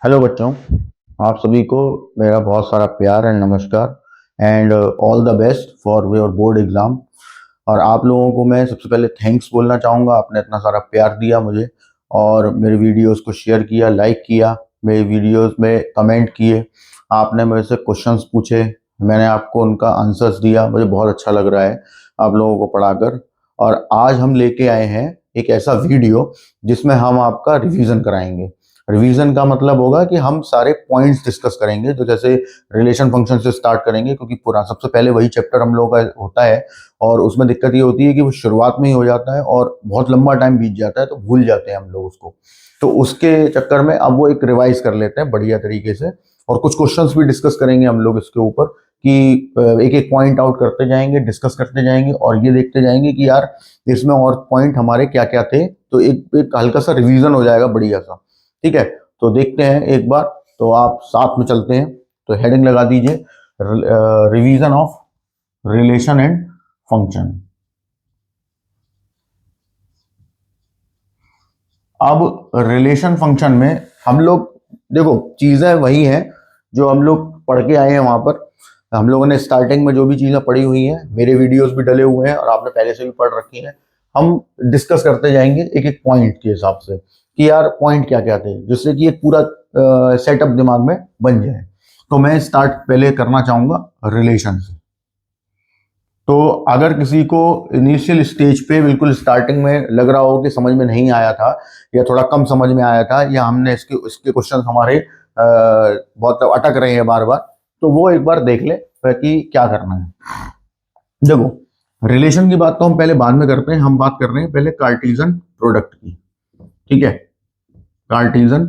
Hello बच्चों, आप सभी को मेरा बहुत सारा प्यार एंड नमस्कार and all the best for your board exam. और आप लोगों को मैं सबसे पहले थैंक्स बोलना चाहूँगा, आपने इतना सारा प्यार दिया मुझे और मेरे वीडियोस को शेयर किया, लाइक किया, मेरे वीडियोस में कमेंट किए, आपने मेरे से क्वेश्चंस पूछे, मैंने आपको उनका आंसर्स दिया। मुझे बहुत अच्छा लग रहा है आप लोगों को पढ़ाकर। और आज हम लेके आए हैं एक ऐसा वीडियो जिसमें हम आपका रिवीजन कराएंगे। रिवीजन का मतलब होगा कि हम सारे पॉइंट्स डिस्कस करेंगे, तो जैसे रिलेशन फंक्शन से स्टार्ट करेंगे क्योंकि पूरा सबसे पहले वही चैप्टर हम लोगों का होता है। और उसमें दिक्कत ये होती है कि वो शुरुआत में ही हो जाता है और बहुत लंबा टाइम बीत जाता है तो भूल जाते हैं हम लोग उसको। तो उसके चक्कर में अब वो एक रिवाइज कर लेते हैं बढ़िया तरीके से। और कुछ क्वेश्चंस भी डिस्कस करेंगे हम लोग इसके ऊपर कि एक एक पॉइंट आउट करते जाएंगे, डिस्कस करते जाएंगे और ये देखते जाएंगे कि यार इसमें और पॉइंट हमारे क्या क्या थे। तो एक हल्का सा रिवीजन हो जाएगा बढ़िया सा। ठीक है, तो देखते हैं एक बार। तो आप साथ में चलते हैं, तो हेडिंग लगा दीजिए revision of relation and function. अब रिलेशन फंक्शन में हम लोग देखो चीजें वही हैं जो हम लोग पढ़ के आए हैं वहां पर। हम लोगों ने स्टार्टिंग में जो भी चीजें पढ़ी हुई हैं, मेरे वीडियोस भी डले हुए हैं और आपने पहले से भी पढ़ रखी हैं। हम डिस्कस करते जाएंगे एक एक पॉइंट के हिसाब से कि यार पॉइंट क्या क्या थे, जिससे कि एक पूरा सेटअप दिमाग में बन जाए। तो मैं स्टार्ट पहले करना चाहूंगा रिलेशन से। तो अगर किसी को इनिशियल स्टेज पे बिल्कुल स्टार्टिंग में लग रहा हो कि समझ में नहीं आया था या थोड़ा कम समझ में आया था या हमने इसके इसके क्वेश्चन हमारे बहुत अटक रहे हैं बार बार, तो वो एक बार देख ले कि क्या करना है। देखो रिलेशन की बात तो हम पहले बाद में करते हैं, हम बात कर रहे हैं पहले कार्टेशियन प्रोडक्ट की। ठीक है, कार्टेशियन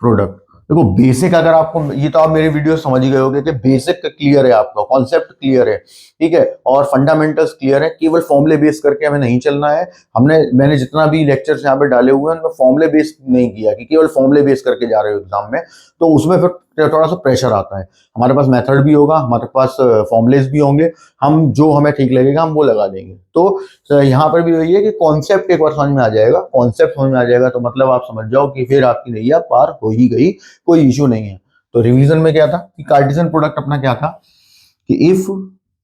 प्रोडक्ट। देखो बेसिक, अगर आपको ये तो आप मेरे वीडियो समझ ही गए होंगे कि बेसिक क्लियर है, आपका कॉन्सेप्ट क्लियर है। ठीक है, और फंडामेंटल्स क्लियर है। केवल फॉर्मूले बेस करके हमें नहीं चलना है। मैंने जितना भी लेक्चर्स यहाँ पे डाले हुए हैं उनमें फॉर्मूले बेस नहीं किया कि केवल फॉर्मूले बेस करके जा रहे हो एग्जाम में, तो उसमें फिर थोड़ा सा प्रेशर आता है। हमारे पास मेथड भी होगा, हमारे पास फॉर्मूलेस भी होंगे, हम जो हमें ठीक लगेगा हम वो लगा देंगे। तो यहाँ पर भी वही है कि कॉन्सेप्ट एक बार समझ में आ जाएगा, कॉन्सेप्ट समझ में आ जाएगा तो मतलब आप समझ जाओ कि फिर आपकी नैया पार हो ही गई, कोई इश्यू नहीं है। तो रिवीजन में क्या था कि कार्टेशियन प्रोडक्ट अपना क्या था कि if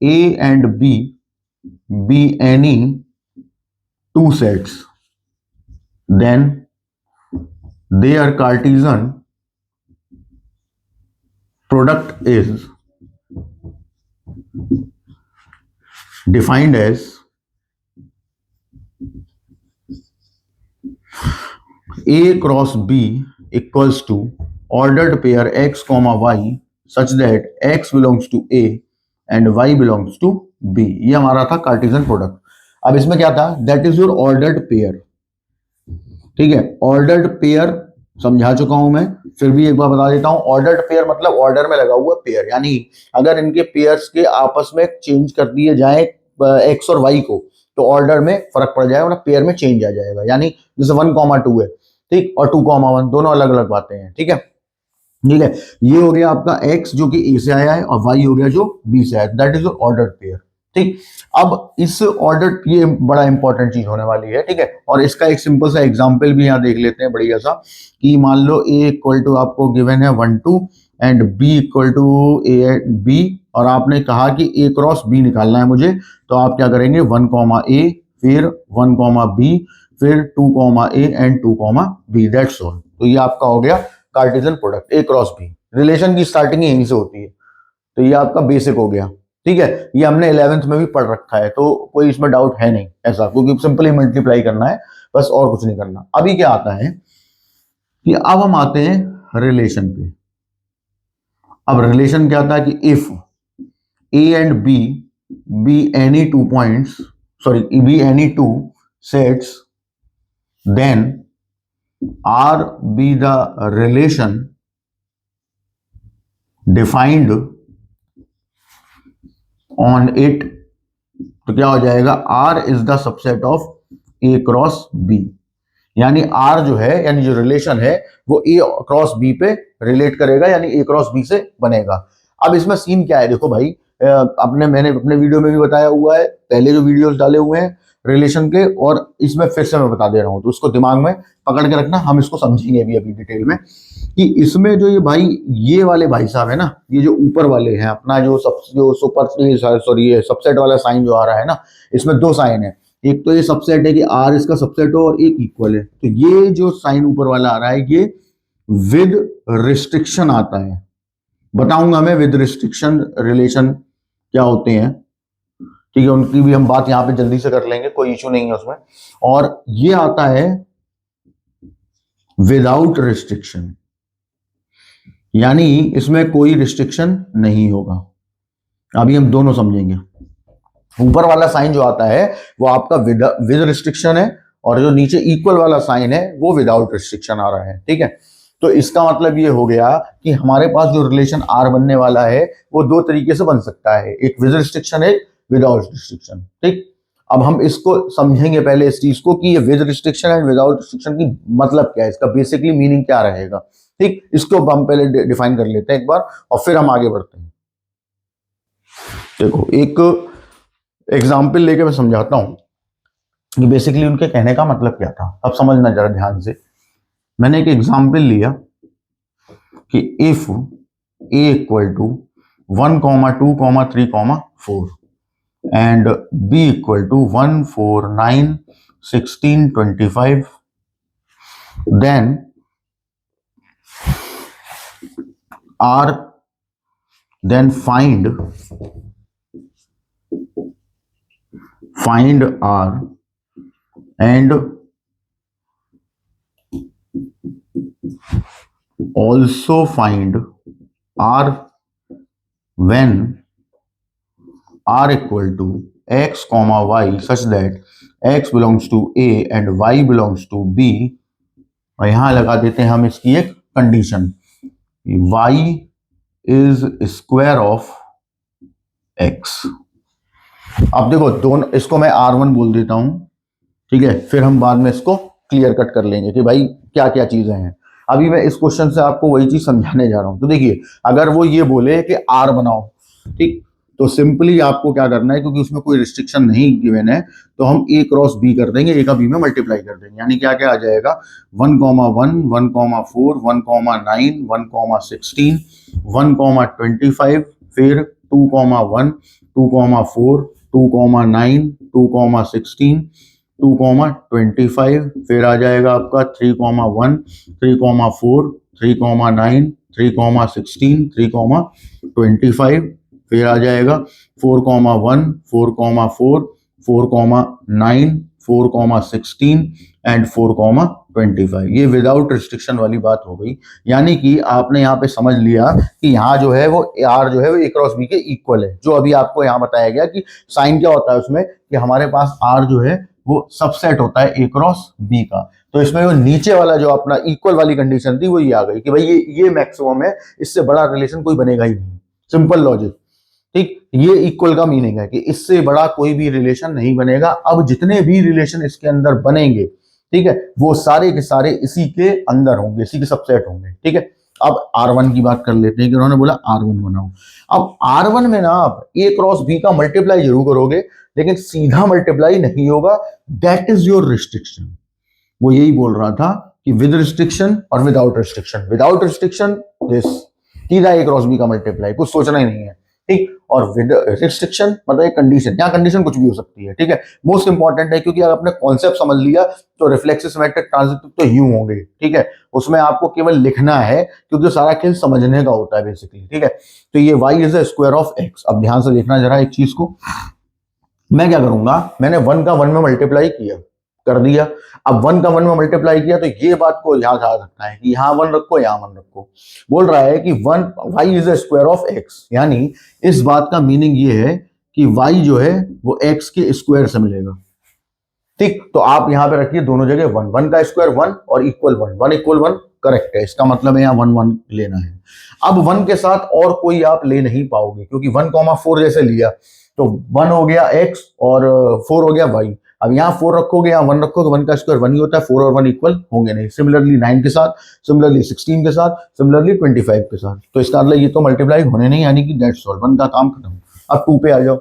A and B any two sets then they are Cartesian product is defined as A cross B equals to ordered pair x comma y such that x belongs to A and y belongs to B। ये हमारा था Cartesian product. अब इसमें क्या था, that is your ordered pair. ठीक है, ordered pair समझा चुका हूं मैं, फिर भी एक बार बता देता हूं। ऑर्डर्ड पेयर मतलब ऑर्डर में लगा हुआ पेयर, यानी अगर इनके पेयर्स के आपस में चेंज कर दिए जाए एक्स और वाई को तो ऑर्डर में फर्क पड़ जाएगा, मतलब पेयर में चेंज आ जाएगा। यानी जैसे 1,2 है, ठीक, और 2,1 दोनों अलग अलग बातें हैं। ठीक है, ठीक है, ये हो गया आपका x जो कि a से आया है और y हो गया जो b से आया है, दैट इज ऑर्डर्ड पेयर। ठीक, अब इस ऑर्डर, ये बड़ा इंपॉर्टेंट चीज होने वाली है। ठीक है, और इसका एक सिंपल सा एग्जांपल भी यहाँ देख लेते हैं बढ़िया सा कि मान लो a इक्वल टू आपको गिवन है 1 2 and b equal to a b, और आपने कहा कि a क्रॉस b निकालना है मुझे, तो आप क्या करेंगे 1 कॉमा a, फिर 1 कॉमा b, फिर 2 comma a and 2 comma b, that's all. तो ये आपका हो गया Cartesian product A cross B. Relation की स्टार्टिंग यहीं से होती है, तो ये आपका बेसिक हो गया। ठीक है, ये हमने 11th में भी पढ़ रखा है तो कोई इसमें डाउट है नहीं ऐसा, क्योंकि सिंपली मल्टीप्लाई करना है बस, और कुछ नहीं करना। अभी क्या आता है कि अब हम आते हैं रिलेशन पे। अब रिलेशन क्या था कि if A and B any two points, sorry B any two sets, then R be the relation defined on it, तो क्या हो जाएगा R is the subset of A cross B। यानी R जो है, यानी जो रिलेशन है वो A क्रॉस B पे रिलेट करेगा, यानी A क्रॉस B से बनेगा। अब इसमें सीन क्या है, देखो भाई, मैंने अपने वीडियो में भी बताया हुआ है, पहले जो वीडियोस डाले हुए हैं, रिलेशन के, और इसमें फिर से मैं बता दे रहा हूं, तो इसको दिमाग में पकड़ के रखना, हम इसको समझेंगे अभी अभी डिटेल में कि इसमें जो ये भाई, ये वाले भाई साहब है ना, ये जो ऊपर वाले हैं अपना जो सुपर, सॉरी ये सबसेट वाला साइन जो आ रहा है ना, इसमें दो साइन है, एक तो ये सबसेट है कि आर इसका सबसेट हो और एक इक्वल है, तो ये जो साइन ऊपर वाला आ रहा है ये विद रिस्ट्रिक्शन आता है। बताऊंगा मैं विद रिस्ट्रिक्शन रिलेशन क्या होते हैं, ठीक है, उनकी भी हम बात यहां पे जल्दी से कर लेंगे, कोई इशू नहीं है उसमें। और ये आता है विदाउट रिस्ट्रिक्शन, यानी इसमें कोई रिस्ट्रिक्शन नहीं होगा। अभी हम दोनों समझेंगे। ऊपर वाला साइन जो आता है वो आपका विद रिस्ट्रिक्शन है, और जो नीचे इक्वल वाला साइन है वो विदाउट रिस्ट्रिक्शन आ रहा है, ठीक है। तो इसका मतलब ये हो गया कि हमारे पास जो रिलेशन आर बनने वाला है वो दो तरीके से बन सकता है, एक विद रिस्ट्रिक्शन, एक विदाउट रिस्ट्रिक्शन, ठीक। अब हम इसको समझेंगे पहले इस चीज को कि ये with restriction and without restriction की मतलब क्या है, इसका बेसिकली मीनिंग क्या रहेगा, ठीक। इसको हम पहले डिफाइन कर लेते हैं एक बार और फिर हम आगे बढ़ते हैं। देखो एक एग्जाम्पल लेके मैं समझाता हूं कि बेसिकली उनके कहने का मतलब क्या था। अब समझना जरा ध्यान से। मैंने एक एग्जाम्पल लिया कि if a equal to 1, 2, 3, 4 and b equal to 1, 4, 9, 16, 25, then r, then find r and also find r when r equal to x comma y such that x belongs to a and y belongs to b। और यहां लगा देते हैं हम इसकी एक condition, y is square of x। अब देखो दोनों, इसको मैं r1 बोल देता हूं, ठीक है, फिर हम बाद में इसको क्लियर कट कर लेंगे कि भाई क्या क्या चीजें हैं। अभी मैं इस क्वेश्चन से आपको वही चीज समझाने जा रहा हूं। तो देखिए, अगर वो ये बोले कि r बनाओ, ठीक, तो सिंपली आपको क्या करना है, क्योंकि उसमें कोई रिस्ट्रिक्शन नहीं गिवन है, तो हम a क्रॉस b कर देंगे, a का b में मल्टीप्लाई कर देंगे, यानी क्या क्या आ जाएगा, 1, 1, 1, 4, 1, 9, 1, 16, 1, 25, फिर 2, 1, 2, 4, 2, 9, 2, 16, 2, 25, फिर आ जाएगा आपका 3, 1, 3, 4, 3, 9, 3, 16, 3, 25, फिर आ जाएगा 4, 1, 4, 4, 4, 9, 4, 16 एंड 4, 25। ये विदाउट रिस्ट्रिक्शन वाली बात हो गई, यानी कि आपने यहाँ पे समझ लिया कि यहाँ जो है वो आर जो है वो ए क्रॉस बी के इक्वल है। जो अभी आपको यहाँ बताया गया कि साइन क्या होता है उसमें, कि हमारे पास आर जो है वो सबसेट होता है ए क्रॉस बी का। तो इसमें वो नीचे वाला जो अपना इक्वल वाली कंडीशन थी वो ये आ गई कि भाई ये मैक्सिमम है, इससे बड़ा रिलेशन कोई बनेगा ही नहीं। सिंपल लॉजिक, ठीक। ये इक्वल का मीनिंग है कि इससे बड़ा कोई भी रिलेशन नहीं बनेगा। अब जितने भी रिलेशन इसके अंदर बनेंगे, ठीक है, वो सारे के सारे इसी के अंदर होंगे, इसी के सबसेट होंगे, ठीक है। अब R1 की बात कर लेते हैं कि उन्होंने बोला R1 बनाओ। अब R1 में ना आप A क्रॉस B का मल्टीप्लाई जरूर करोगे, लेकिन सीधा मल्टीप्लाई नहीं होगा, दैट इज योर रिस्ट्रिक्शन। वो यही बोल रहा था कि विद रिस्ट्रिक्शन और without restriction. Without restriction this, सीधा A क्रॉस B का मल्टीप्लाई, कुछ सोचना ही नहीं है, ठीक। और विद रिस्ट्रिक्शन मतलब एक कंडीशन, यहाँ कंडीशन कुछ भी हो सकती है, ठीक है। मोस्ट इंपॉर्टेंट है, क्योंकि अगर आपने कॉन्सेप्ट समझ लिया तो रिफ्लेक्सिव सिमेट्रिक ट्रांजिटिव तो यूं होंगे, ठीक है। उसमें आपको केवल लिखना है, क्योंकि सारा खेल समझने का होता है बेसिकली, ठीक है। तो ये y is the square of x। अब ध्यान से देखना जरा एक चीज को, मैं क्या करूंगा, मैंने 1 का 1 में मल्टीप्लाई किया, कर दिया। अब 1 का 1 में मल्टीप्लाई किया तो ये बात को याद रखना है कि यहाँ 1 रखो, यहाँ 1 रखो। बोल रहा है कि 1 y is the square of x, यानी इस बात का मीनिंग ये है कि y जो है वो x के स्क्वायर से मिलेगा, ठीक। तो आप यहाँ पे रखिए दोनों जगह 1, 1 का स्क्वायर 1 और इक्वल 1, 1 इक्वल 1 करेक्ट है। इसका मतलब है यहाँ 1, 1 लेना है। अब 1 के साथ और कोई आप ले नहीं पाओगे, क्योंकि 1, 4 जैसे लिया तो 1 हो गया x और 4 हो गया y। अब यहाँ 4 रखोगे, यहाँ 1 रखोगे, 1 का स्क्वायर 1 ही होता है, 4 और 1 इक्वल होंगे नहीं। सिमिलरली 9 के साथ, सिमिलरली 16 के साथ, सिमिलरली 25 के साथ। तो इसका मतलब ये तो मल्टीप्लाई होने नहीं, यानी कि दैट्स ऑल, 1 का काम खत्म। अब 2 पे आ जाओ।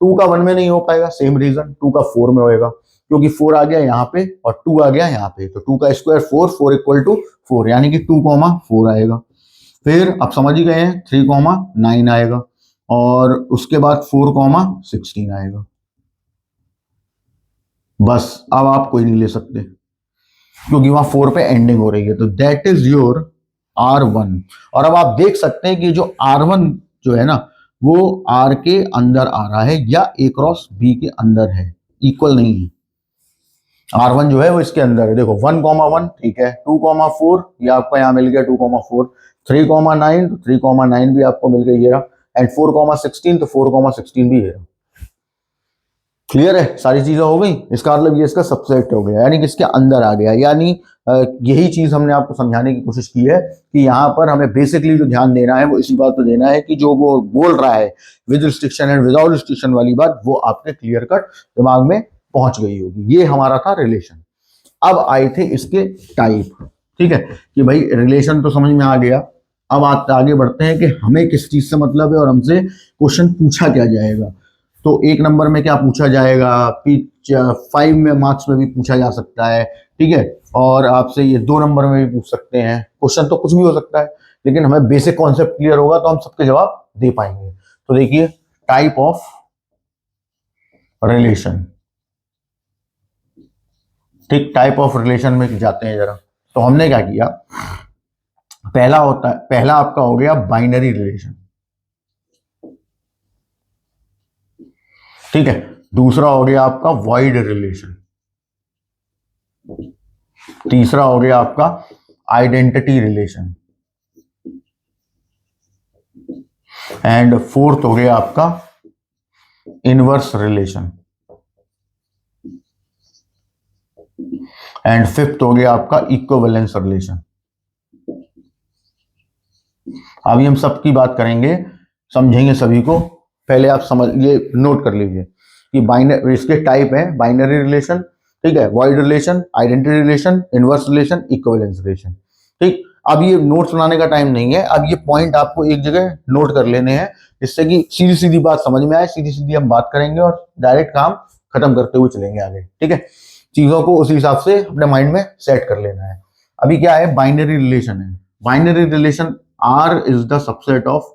2 का 1 में नहीं हो पाएगा, सेम रीजन 2 का 4 में होएगा, क्योंकि 4 आ गया यहाँ पे और 2 आ गया यहाँ पे, तो 2 का स्क्वायर 4, 4 इक्वल टू 4, यानी कि 2,4 आएगा। फिर अब समझ ही गए हैं 3,9 आएगा और उसके बाद 4,16 आएगा। बस अब आप कोई नहीं ले सकते क्योंकि वहां 4 पे एंडिंग हो रही है, तो दैट इज योर R1। और अब आप देख सकते हैं कि जो R1 जो है ना वो R के अंदर आ रहा है या A क्रॉस B के अंदर है, इक्वल नहीं है। R1 जो है वो इसके अंदर है, देखो 1,1 ठीक है, 2,4 ये आपका यहाँ मिल गया 2,4, 3,9 तो 3,9 भी आपको मिल गई है, एंड 4,16 तो 4,16 भी है। क्लियर है, सारी चीजें हो गई, इसका मतलब ये इसका सबसेट हो गया, यानी कि इसके अंदर आ गया। यानी यही चीज हमने आपको समझाने की कोशिश की है कि यहाँ पर हमें बेसिकली जो ध्यान देना है वो इसी बात पर देना है कि जो वो बोल रहा है with restriction and without restriction वाली बात वो आपके क्लियर कट दिमाग में पहुंच गई होगी। ये हमारा था रिलेशन। अब आए थे इसके टाइप, ठीक है, कि भाई रिलेशन तो समझ में आ गया। अब आगे बढ़ते हैं कि हमें किस चीज से मतलब है और हमसे क्वेश्चन पूछा क्या जाएगा। तो 1 नंबर में क्या पूछा जाएगा, 5 में मार्क्स में भी पूछा जा सकता है, ठीक है, और आपसे ये 2 नंबर में भी पूछ सकते हैं। क्वेश्चन तो कुछ भी हो सकता है, लेकिन हमें बेसिक कॉन्सेप्ट क्लियर होगा तो हम सबके जवाब दे पाएंगे। तो देखिए टाइप ऑफ रिलेशन, ठीक, टाइप ऑफ रिलेशन में जाते हैं जरा। तो हमने क्या किया, पहला आपका हो गया बाइनरी रिलेशन, ठीक है। दूसरा हो गया आपका वॉइड रिलेशन, तीसरा हो गया आपका आइडेंटिटी रिलेशन, एंड फोर्थ हो गया आपका इनवर्स रिलेशन, एंड फिफ्थ हो गया आपका इक्विवेलेंस रिलेशन। अभी हम सबकी बात करेंगे, समझेंगे सभी को। पहले आप समझ ये नोट कर लीजिए कि बाइनरी इसके टाइप है, बाइनरी रिलेशन, ठीक है, void relation, identity relation, inverse relation, equivalence relation, ठीक। अब ये नोट्स बनाने का टाइम नहीं है, अब ये पॉइंट आपको एक जगह नोट कर लेने हैं जिससे कि सीधी सीधी बात समझ में आए, सीधी सीधी हम बात करेंगे और डायरेक्ट काम खत्म करते हुए चलेंगे आगे, ठीक है। चीजों को उसी हिसाब से अपने माइंड में सेट कर लेना है। अभी क्या है, बाइनरी रिलेशन है। Binary relation R is the subset of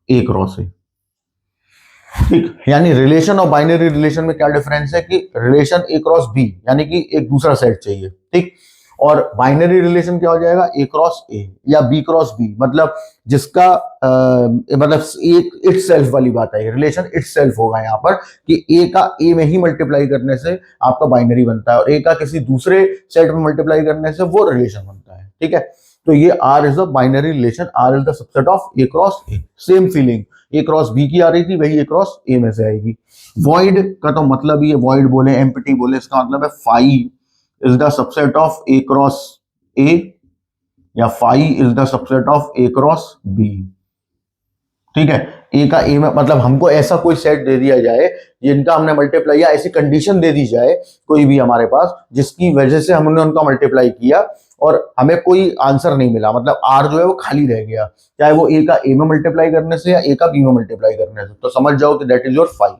A cross A, ठीक। यानी रिलेशन और बाइनरी रिलेशन में क्या डिफरेंस है कि रिलेशन A क्रॉस B यानी कि एक दूसरा सेट चाहिए, ठीक, और बाइनरी रिलेशन क्या हो जाएगा, A क्रॉस A या B क्रॉस B, मतलब जिसका मतलब एक इट्स सेल्फ वाली बात है, रिलेशन इट्स सेल्फ होगा यहाँ पर कि A का A में ही मल्टीप्लाई करने से आपका बाइनरी बनता है और A का किसी दूसरे सेट में मल्टीप्लाई करने से वो रिलेशन बनता है, ठीक है। तो ये R is a binary relation, R is the subset of A cross A। Same feeling A cross B की आ रही थी, वही A क्रॉस A में से आएगी। वॉइड का तो मतलब ये वॉइड बोले एम्प्टी बोले, इसका मतलब है phi is the subset of A cross A या phi is the subset of A cross B, ठीक है। ए का ए में मतलब हमको ऐसा कोई सेट दे दिया जाए जिनका हमने मल्टीप्लाई या ऐसी कंडीशन दे दी जाए कोई भी हमारे पास जिसकी वजह से हमने उनका मल्टीप्लाई किया और हमें कोई आंसर नहीं मिला, मतलब आर जो है वो खाली रह गया, चाहे वो ए का ए में मल्टीप्लाई करने से या ए का बी में मल्टीप्लाई करने से, तो समझ जाओ कि that is your five.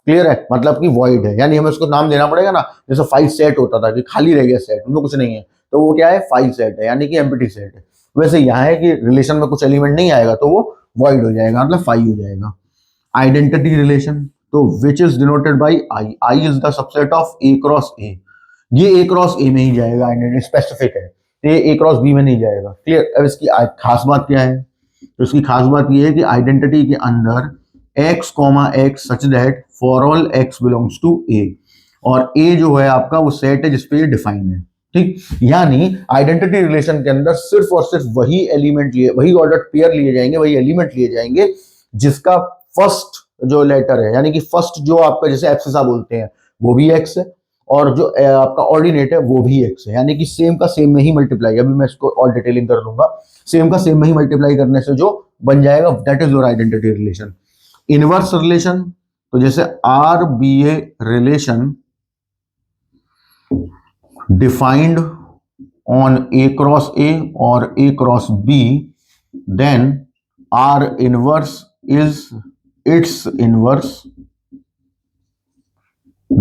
Clear है, मतलब कि वॉइड है, यानी हमें उसको नाम देना पड़ेगा ना, जैसे फाइव सेट होता था कि खाली रह गया सेट, उनमें कुछ नहीं है, तो वो क्या है, फाइव सेट है, यानी कि एम्प्टी सेट है। वैसे यहाँ है कि रिलेशन में कुछ एलिमेंट नहीं आएगा तो वो वॉइड हो जाएगा, मतलब फाइव हो जाएगा। आइडेंटिटी रिलेशन, तो which is denoted by I, I is the subset of A cross ए, ये ए क्रॉस ए में ही जाएगा, आइडेंटिटी स्पेसिफिक है, ये ए क्रॉस बी में नहीं जाएगा। क्लियर। अब इसकी खास बात क्या है, तो इसकी खास बात ये है कि आइडेंटिटी के अंदर x comma x such that for all x belongs to a, और a जो है आपका वो सेट है जिसपे ये डिफाइन है, ठीक। यानी आइडेंटिटी रिलेशन के अंदर सिर्फ और सिर्फ वही एलिमेंट लिए, वही ऑर्डर पेयर लिए जाएंगे, वही एलिमेंट लिए जाएंगे जिसका फर्स्ट जो लेटर है, यानी कि फर्स्ट जो आपका जैसे एब्सिसा बोलते हैं वो भी x है और जो आपका ऑर्डिनेट है वो भी x है, यानी कि सेम का सेम में ही मल्टीप्लाई, अभी मैं इसको और डिटेलिंग कर दूंगा, सेम का सेम में ही मल्टीप्लाई करने से जो बन जाएगा that is your identity relation. Inverse relation, तो जैसे R be a relation defined on A cross A और A cross B, then R inverse is its inverse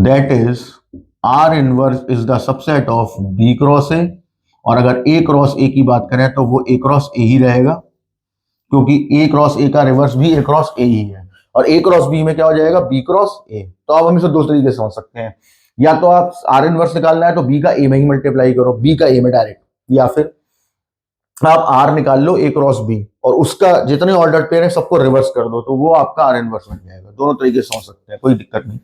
that is R inverse is the subset of B cross A, और अगर ए cross ए की बात करें तो वो ए क्रॉस ए ही रहेगा, क्योंकि ए क्रॉस ए का रिवर्स भी ए क्रॉस ए ही है, और ए क्रॉस बी में क्या हो जाएगा, बी क्रॉस ए। तो आप हम इसे दो तरीके से समझ सकते हैं, या तो आप आर इनवर्स निकालना है तो बी का ए में ही मल्टीप्लाई करो, बी का ए में डायरेक्ट, या फिर आप आर निकाल लो ए क्रॉस बी और उसका जितने ऑर्डर पेयर है सबको रिवर्स कर दो, तो वो आपका आर इनवर्स बन जाएगा। दोनों तरीके से समझ सकते हैं, कोई दिक्कत नहीं।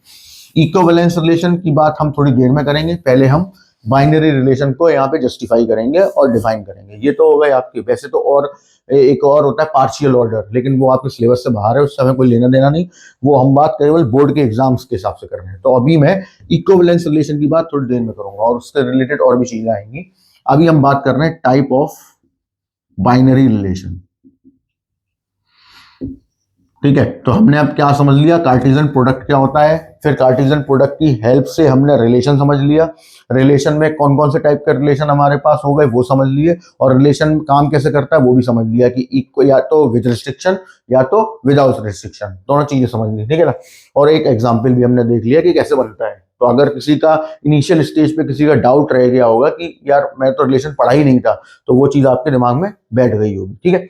इक्विवेलेंस रिलेशन की बात हम थोड़ी देर में करेंगे, पहले हम बाइनरी रिलेशन को यहाँ पे जस्टिफाई करेंगे और डिफाइन करेंगे। ये तो हो गए आपके, वैसे तो और एक और होता है पार्शियल ऑर्डर, लेकिन वो आपके सिलेबस से बाहर है, उससे हमें कोई लेना देना नहीं, वो हम बात केवल बोर्ड के एग्जाम्स के हिसाब से कर रहे हैं। तो अभी मैं इक्विवेलेंस रिलेशन की बात थोड़ी देर में करूंगा और उससे रिलेटेड और भी चीजें आएंगी। अभी हम बात कर रहे हैं टाइप ऑफ बाइनरी रिलेशन। ठीक है, तो हमने अब क्या समझ लिया, कार्टेशियन प्रोडक्ट क्या होता है, फिर कार्टेशियन प्रोडक्ट की हेल्प से हमने रिलेशन समझ लिया, रिलेशन में कौन कौन से टाइप के रिलेशन हमारे पास हो गए वो समझ लिए, और रिलेशन काम कैसे करता है वो भी समझ लिया कि या तो विद रिस्ट्रिक्शन या तो विदाउट रिस्ट्रिक्शन, दोनों चीजें समझ ली। ठीक है ना, और एक एग्जाम्पल भी हमने देख लिया कि कैसे बनता है। तो अगर किसी का इनिशियल स्टेज पे किसी का डाउट रह गया होगा कि यार मैं तो रिलेशन पढ़ा ही नहीं था, तो वो चीज आपके दिमाग में बैठ गई होगी। ठीक है,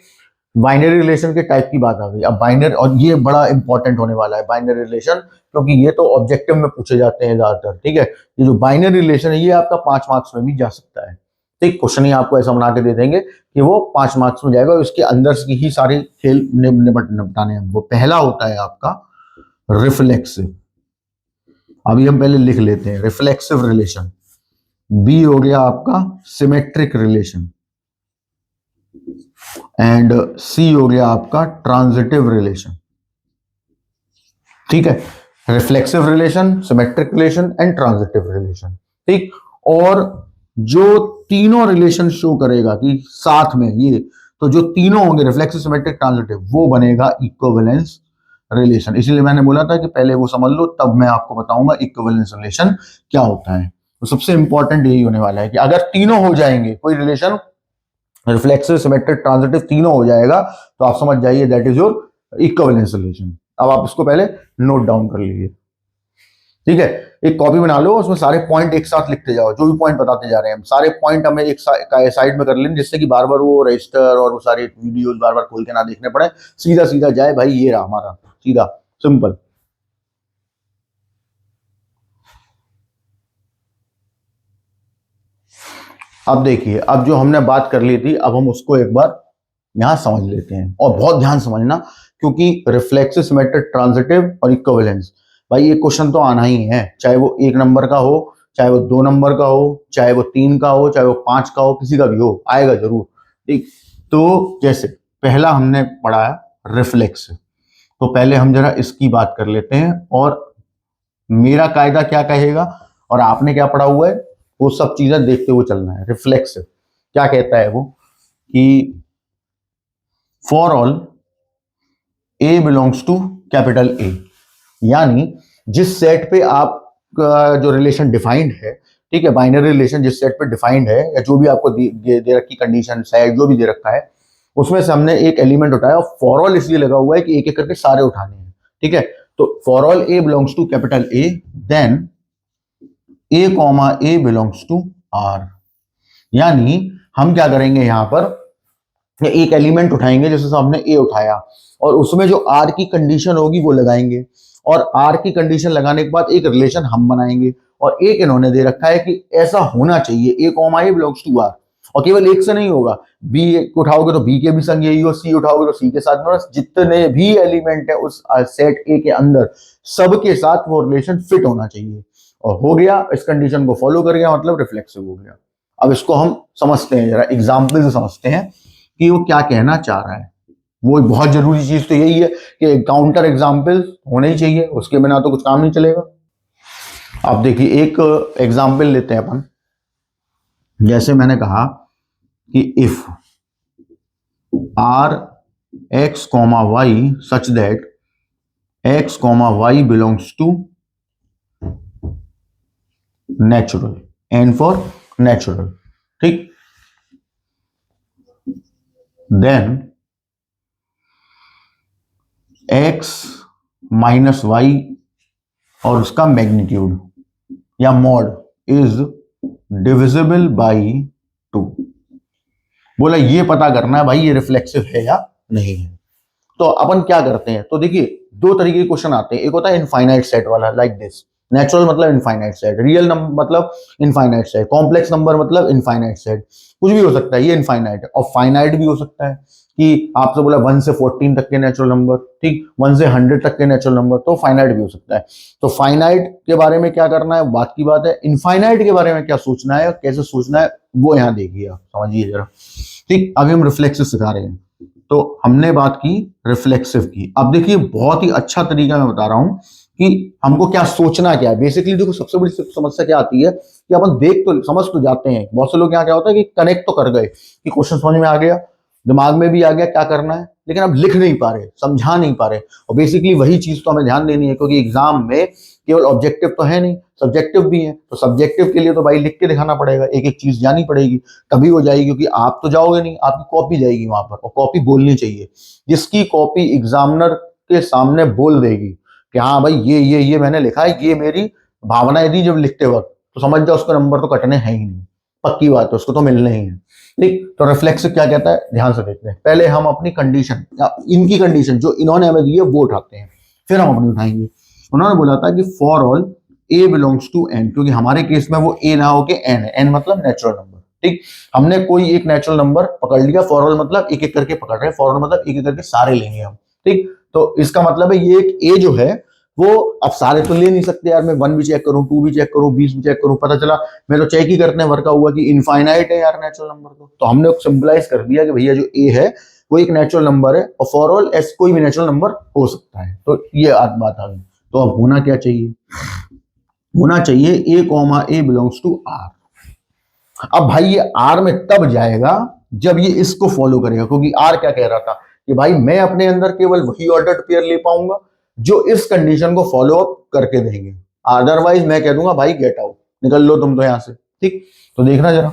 बाइनरी रिलेशन के टाइप की बात आ गई। अब बाइनरी, और ये बड़ा इंपॉर्टेंट होने वाला है बाइनरी रिलेशन, क्योंकि ये तो ऑब्जेक्टिव में पूछे जाते हैं ज्यादातर। ठीक है, ये जो बाइनरी रिलेशन है ये आपका 5 मार्क्स में भी जा सकता है। ठीक, क्वेश्चन ही आपको ऐसा बना के दे देंगे कि वो 5 मार्क्स में जाएगा, और इसके अंदर की ही सारे खेल निपटाने हैं। वो पहला होता है आपका रिफ्लेक्सिव। अभी हम पहले लिख लेते हैं रिफ्लेक्सिव रिलेशन। बी हो गया आपका सिमेट्रिक रिलेशन, एंड सी हो गया आपका ट्रांजिटिव रिलेशन। ठीक है, reflexive relation, symmetric relation and transitive relation. ठीक, और जो तीनों रिलेशन शो करेगा कि साथ में ये, तो जो तीनों होंगे रिफ्लेक्सिव, सिमेट्रिक, ट्रांजिटिव, वो बनेगा इक्विवेलेंस रिलेशन। इसीलिए मैंने बोला था कि पहले वो समझ लो, तब मैं आपको बताऊंगा इक्विवेलेंस रिलेशन क्या होता है। तो सबसे इंपॉर्टेंट यही होने वाला है कि अगर तीनों हो जाएंगे, कोई रिलेशन रिफ्लेक्सिव, सिमेट्रिक, ट्रांजिटिव तीनों हो जाएगा, तो आप समझ जाइए that is your equivalence relation. अब आप इसको पहले नोट डाउन कर लीजिए। ठीक है, एक कॉपी बना लो, उसमें सारे पॉइंट एक साथ लिखते जाओ, जो भी पॉइंट बताते जा रहे हैं हम सारे पॉइंट हमें एक साइड में कर लेंगे, जिससे कि बार बार वो रजिस्टर और वो सारे वीडियोस बार बार खोल के ना देखने पड़े, सीधा सीधा जाए भाई, ये रहा हमारा सीधा सिंपल। अब देखिए, अब जो हमने बात कर ली थी, अब हम उसको एक बार यहां समझ लेते हैं, और बहुत ध्यान समझना, क्योंकि रिफ्लेक्सिव, सिमेट्रिक, ट्रांजिटिव और इक्विवेलेंस, भाई ये क्वेश्चन तो आना ही है, चाहे वो 1 नंबर का हो, चाहे वो 2 नंबर का हो, चाहे वो 3 का हो, चाहे वो 5 का हो, किसी का भी हो, आएगा जरूर। ठीक, तो जैसे पहला हमने पढ़ा है रिफ्लेक्सिव, तो पहले हम जरा इसकी बात कर लेते हैं, और मेरा कायदा क्या कहेगा और आपने क्या पढ़ा हुआ है वो सब चीजें देखते हुए चलना है। रिफ्लेक्सिव क्या कहता है वो, कि for all A belongs to capital A, यानी जिस सेट पे आपका जो रिलेशन डिफाइंड है, ठीक है, बाइनरी रिलेशन जिस सेट पे डिफाइंड है, या जो भी आपको दे रखी कंडीशन सेट जो भी दे रखा है, उसमें से हमने एक एलिमेंट उठाया, और फॉर ऑल इसलिए लगा हुआ है कि एक एक करके सारे उठाने हैं। ठीक है, तो for all A belongs to capital A, then A comma A belongs to R, यानी हम क्या करेंगे यहां पर, एक एलिमेंट उठाएंगे, जैसे हमने ए उठाया, और उसमें जो आर की कंडीशन होगी वो लगाएंगे, और आर की कंडीशन लगाने के बाद एक रिलेशन हम बनाएंगे, और एक इन्होंने दे रखा है कि ऐसा होना चाहिए A comma A belongs to R, और केवल एक से नहीं होगा, बी उठाओगे तो बी के भी संग यही हो, सी उठाओगे तो सी के साथ में, जितने भी एलिमेंट है उस सेट ए के अंदर सबके साथ वो रिलेशन फिट होना चाहिए, और हो गया, इस कंडीशन को फॉलो कर गया, मतलब रिफ्लेक्सिव हो गया। अब इसको हम समझते हैं, जरा एग्जाम्पल से समझते हैं कि वो क्या कहना चाह रहा है। वो बहुत जरूरी चीज तो यही है कि काउंटर एग्जाम्पल होने ही चाहिए, उसके बिना तो कुछ काम नहीं चलेगा। आप देखिए, एक एग्जाम्पल लेते हैं अपन, जैसे मैंने कहा कि if R x comma y such that x comma y belongs to natural, N for natural, ठीक, देन एक्स माइनस वाई और उसका मैग्नीट्यूड, या मॉड इज डिविजिबल बाई 2। बोला ये पता करना है भाई ये रिफ्लेक्सिव है या नहीं है। तो अपन क्या करते हैं, तो देखिए दो तरीके के क्वेश्चन आते हैं। एक होता है इनफाइनाइट सेट वाला, लाइक दिस। नेचुरल मतलब इनफाइनाइट सेट, रियल नंबर मतलब इनफाइनाइट सेट, कॉम्प्लेक्स नंबर मतलब इनफाइनाइट सेट, कुछ भी हो सकता है, ये इनफाइनाइट है। और फाइनाइट भी हो सकता है कि आपसे बोला 1 से 14 तक के नेचुरल नंबर, ठीक, 1 से 100 तक के नेचुरल नंबर, तो फाइनाइट भी हो सकता है। तो फाइनाइट के बारे में क्या करना है, बात की बात है। इनफाइनाइट के बारे में क्या सोचना है और कैसे सोचना है, वो यहाँ देखिए, आप समझिए जरा। ठीक, अभी हम रिफ्लेक्सिव सिखा रहे हैं। तो हमने बात की रिफ्लेक्सिव की। अब देखिए बहुत ही अच्छा तरीका मैं बता रहा हूं कि हमको क्या सोचना क्या है। बेसिकली देखो सबसे बड़ी समस्या क्या आती है कि अपन देख तो समझ तो जाते हैं, बहुत से लोग यहाँ क्या होता है कि कनेक्ट तो कर गए कि क्वेश्चन समझ में आ गया, दिमाग में भी आ गया क्या करना है, लेकिन अब लिख नहीं पा रहे, समझा नहीं पा रहे। और बेसिकली वही चीज तो हमें ध्यान देनी है, क्योंकि एग्जाम में केवल ऑब्जेक्टिव तो है नहीं, सब्जेक्टिव भी है। तो सब्जेक्टिव के लिए तो भाई लिख के दिखाना पड़ेगा, एक एक चीज जानी पड़ेगी, तभी हो जाएगी। क्योंकि आप तो जाओगे नहीं, आपकी कॉपी जाएगी वहां पर, और कॉपी बोलनी चाहिए। जिसकी कॉपी एग्जामिनर के सामने बोल देगी कि हाँ भाई ये मैंने लिखा है, ये मेरी भावनाएं थी जब लिखते वक्त, तो समझ जाओ उसके नंबर तो कटने हैं ही नहीं, पक्की बात है, उसको तो मिलने ही है। ठीक, तो रिफ्लेक्सिव क्या कहता है, ध्यान से देखते हैं। पहले हम अपनी कंडीशन, इनकी कंडीशन जो इन्होंने हमें दी है वो उठाते हैं, फिर हम अपनी उठाएंगे। उन्होंने बोला था कि for all A belongs to N, क्योंकि हमारे केस में वो ए ना होके एन है, एन मतलब नेचुरल नंबर। ठीक, हमने कोई एक नेचुरल नंबर पकड़ लिया, फॉर ऑल मतलब एक एक करके पकड़ रहे हैं, फॉर ऑल मतलब एक एक करके सारे लेंगे हम। ठीक, तो इसका मतलब है ये एक ए जो है वो, अब सारे तो ले नहीं सकते यार, मैं 1 भी चेक करूं, 2 भी चेक करूं, 20 भी चेक करूं, पता चला मैं तो चेक ही करने भर का हुआ कि इनफाइनाइट है यार नेचुरल नंबर। तो हमने सिंपलाइज कर दिया कि भैया जो ए है वो एक नेचुरल नंबर है, और फॉर ऑल एस कोई भी नेचुरल नंबर हो सकता है। तो ये बात आ गई। तो अब होना क्या चाहिए, होना चाहिए A comma A belongs to R. अब भाई ये आर में तब जाएगा जब ये इसको फॉलो करेगा, क्योंकि आर क्या कह रहा था कि भाई मैं अपने अंदर केवल वही ऑर्डर्ड पेयर ले पाऊंगा जो इस कंडीशन को फॉलो अप करके देंगे, अदरवाइज मैं कह दूंगा भाई गेट आउट, निकल लो तुम तो यहां से। ठीक, तो देखना जरा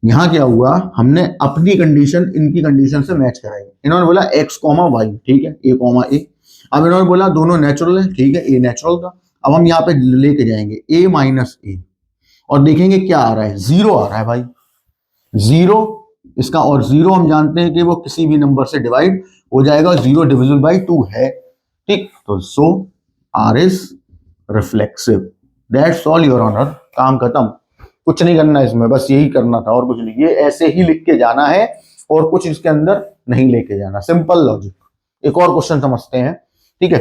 यहां क्या हुआ, हमने अपनी कंडीशन इनकी कंडीशन से मैच कराई। इन्होंने बोला एक्स कॉमा वाई, ठीक है, ए कॉमा ए। अब इन्होंने बोला दोनों नेचुरल है, ठीक है, ए नेचुरल था। अब हम यहाँ पे लेके जाएंगे ए माइनस ए, और देखेंगे क्या आ रहा है, जीरो आ रहा है भाई, जीरो इसका। और जीरो हम जानते हैं कि वो किसी भी नंबर से डिवाइड हो जाएगा, जीरो डिविजिबल बाई 2 है। ठीक, तो so R is reflexive. That's all your honour, काम खत्म, कुछ नहीं करना इसमें, बस यही करना था और कुछ नहीं। ये ऐसे ही लिख के जाना है और कुछ इसके अंदर नहीं लेके जाना, सिंपल लॉजिक। एक और क्वेश्चन समझते हैं, ठीक है।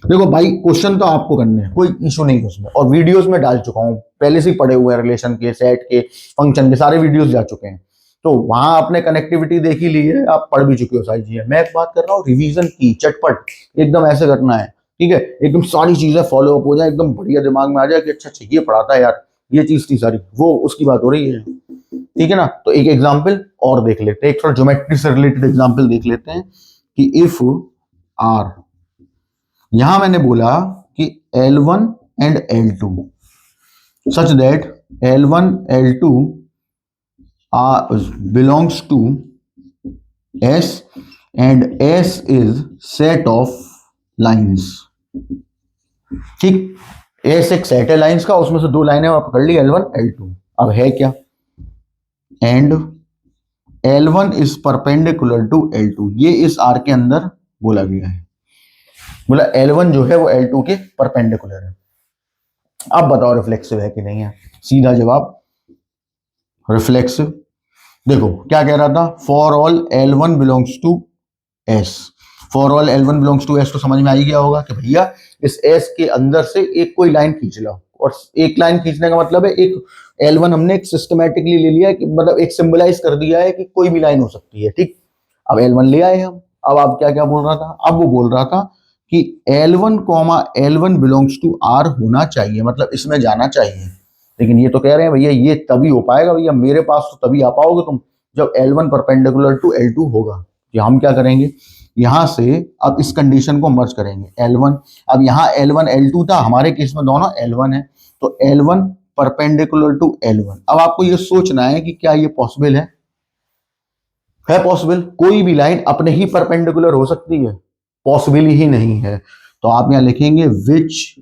देखो भाई क्वेश्चन तो आपको करने हैं, कोई इशू नहीं उसमें, और वीडियोस में डाल चुका हूं, पहले से ही पढ़े हुए हैं, रिलेशन के, सेट के, फंक्शन के सारे वीडियोस जा चुके हैं। तो वहां आपने कनेक्टिविटी देखी ली है, आप पढ़ भी चुके हो सारी चीजें। मैं एक बात कर रहा हूँ रिवीजन की, चटपट एकदम ऐसे करना है, ठीक है, एकदम सारी चीजें फॉलो अप हो जाए, एकदम बढ़िया दिमाग में आ जाए कि अच्छा अच्छा ये पढ़ा था यार, ये चीज थी सारी, वो उसकी बात हो रही है, ठीक है ना। तो एक एग्जाम्पल और देख लेते हैं, एक थोड़ा ज्योमेट्री से रिलेटेड एग्जाम्पल देख लेते हैं कि इफ आर, यहां मैंने बोला कि L1 and L2 such that L1 L2 belongs to S and S is set of lines। ठीक, S एक सेट है लाइंस का, उसमें से दो लाइनें पकड़ ली L1 L2। अब है क्या, and L1 is perpendicular to L2, ये इस आर के अंदर बोला गया है। बोला L1 जो है वो L2 के परपेंडिकुलर है। अब बताओ रिफ्लेक्सिव है कि नहीं है, सीधा जवाब रिफ्लेक्सिव। देखो क्या कह रहा था, for all L1 belongs to S, for all L1 belongs to S, तो समझ में आ ही गया होगा कि भैया इस S के अंदर से एक कोई लाइन खींच लो, और एक लाइन खींचने का मतलब है एक L1 हमने एक सिस्टमैटिकली ले लिया है कि मतलब एक सिंबलाइज कर दिया है कि कोई भी लाइन हो सकती है। ठीक, अब L1 ले आए हम। अब आप क्या क्या बोल रहा था, अब वो बोल रहा था कि L1 L1 belongs to R होना चाहिए, मतलब इसमें जाना चाहिए। लेकिन ये तो कह रहे हैं भैया ये तभी हो पाएगा, भैया मेरे पास तो तभी आ पाओगे तुम जब L1 परपेंडिकुलर टू L2 होगा। कि हम क्या करेंगे, यहां से अब इस कंडीशन को मर्ज करेंगे L1। अब यहाँ L1 L2 था, हमारे केस में दोनों L1 है, तो L1 परपेंडिकुलर टू L1। अब आपको ये सोचना है कि क्या ये पॉसिबल है पॉसिबल, कोई भी लाइन अपने ही परपेंडिकुलर हो सकती है, पॉसिबल ही नहीं है। तो आप यहां लिखेंगे विच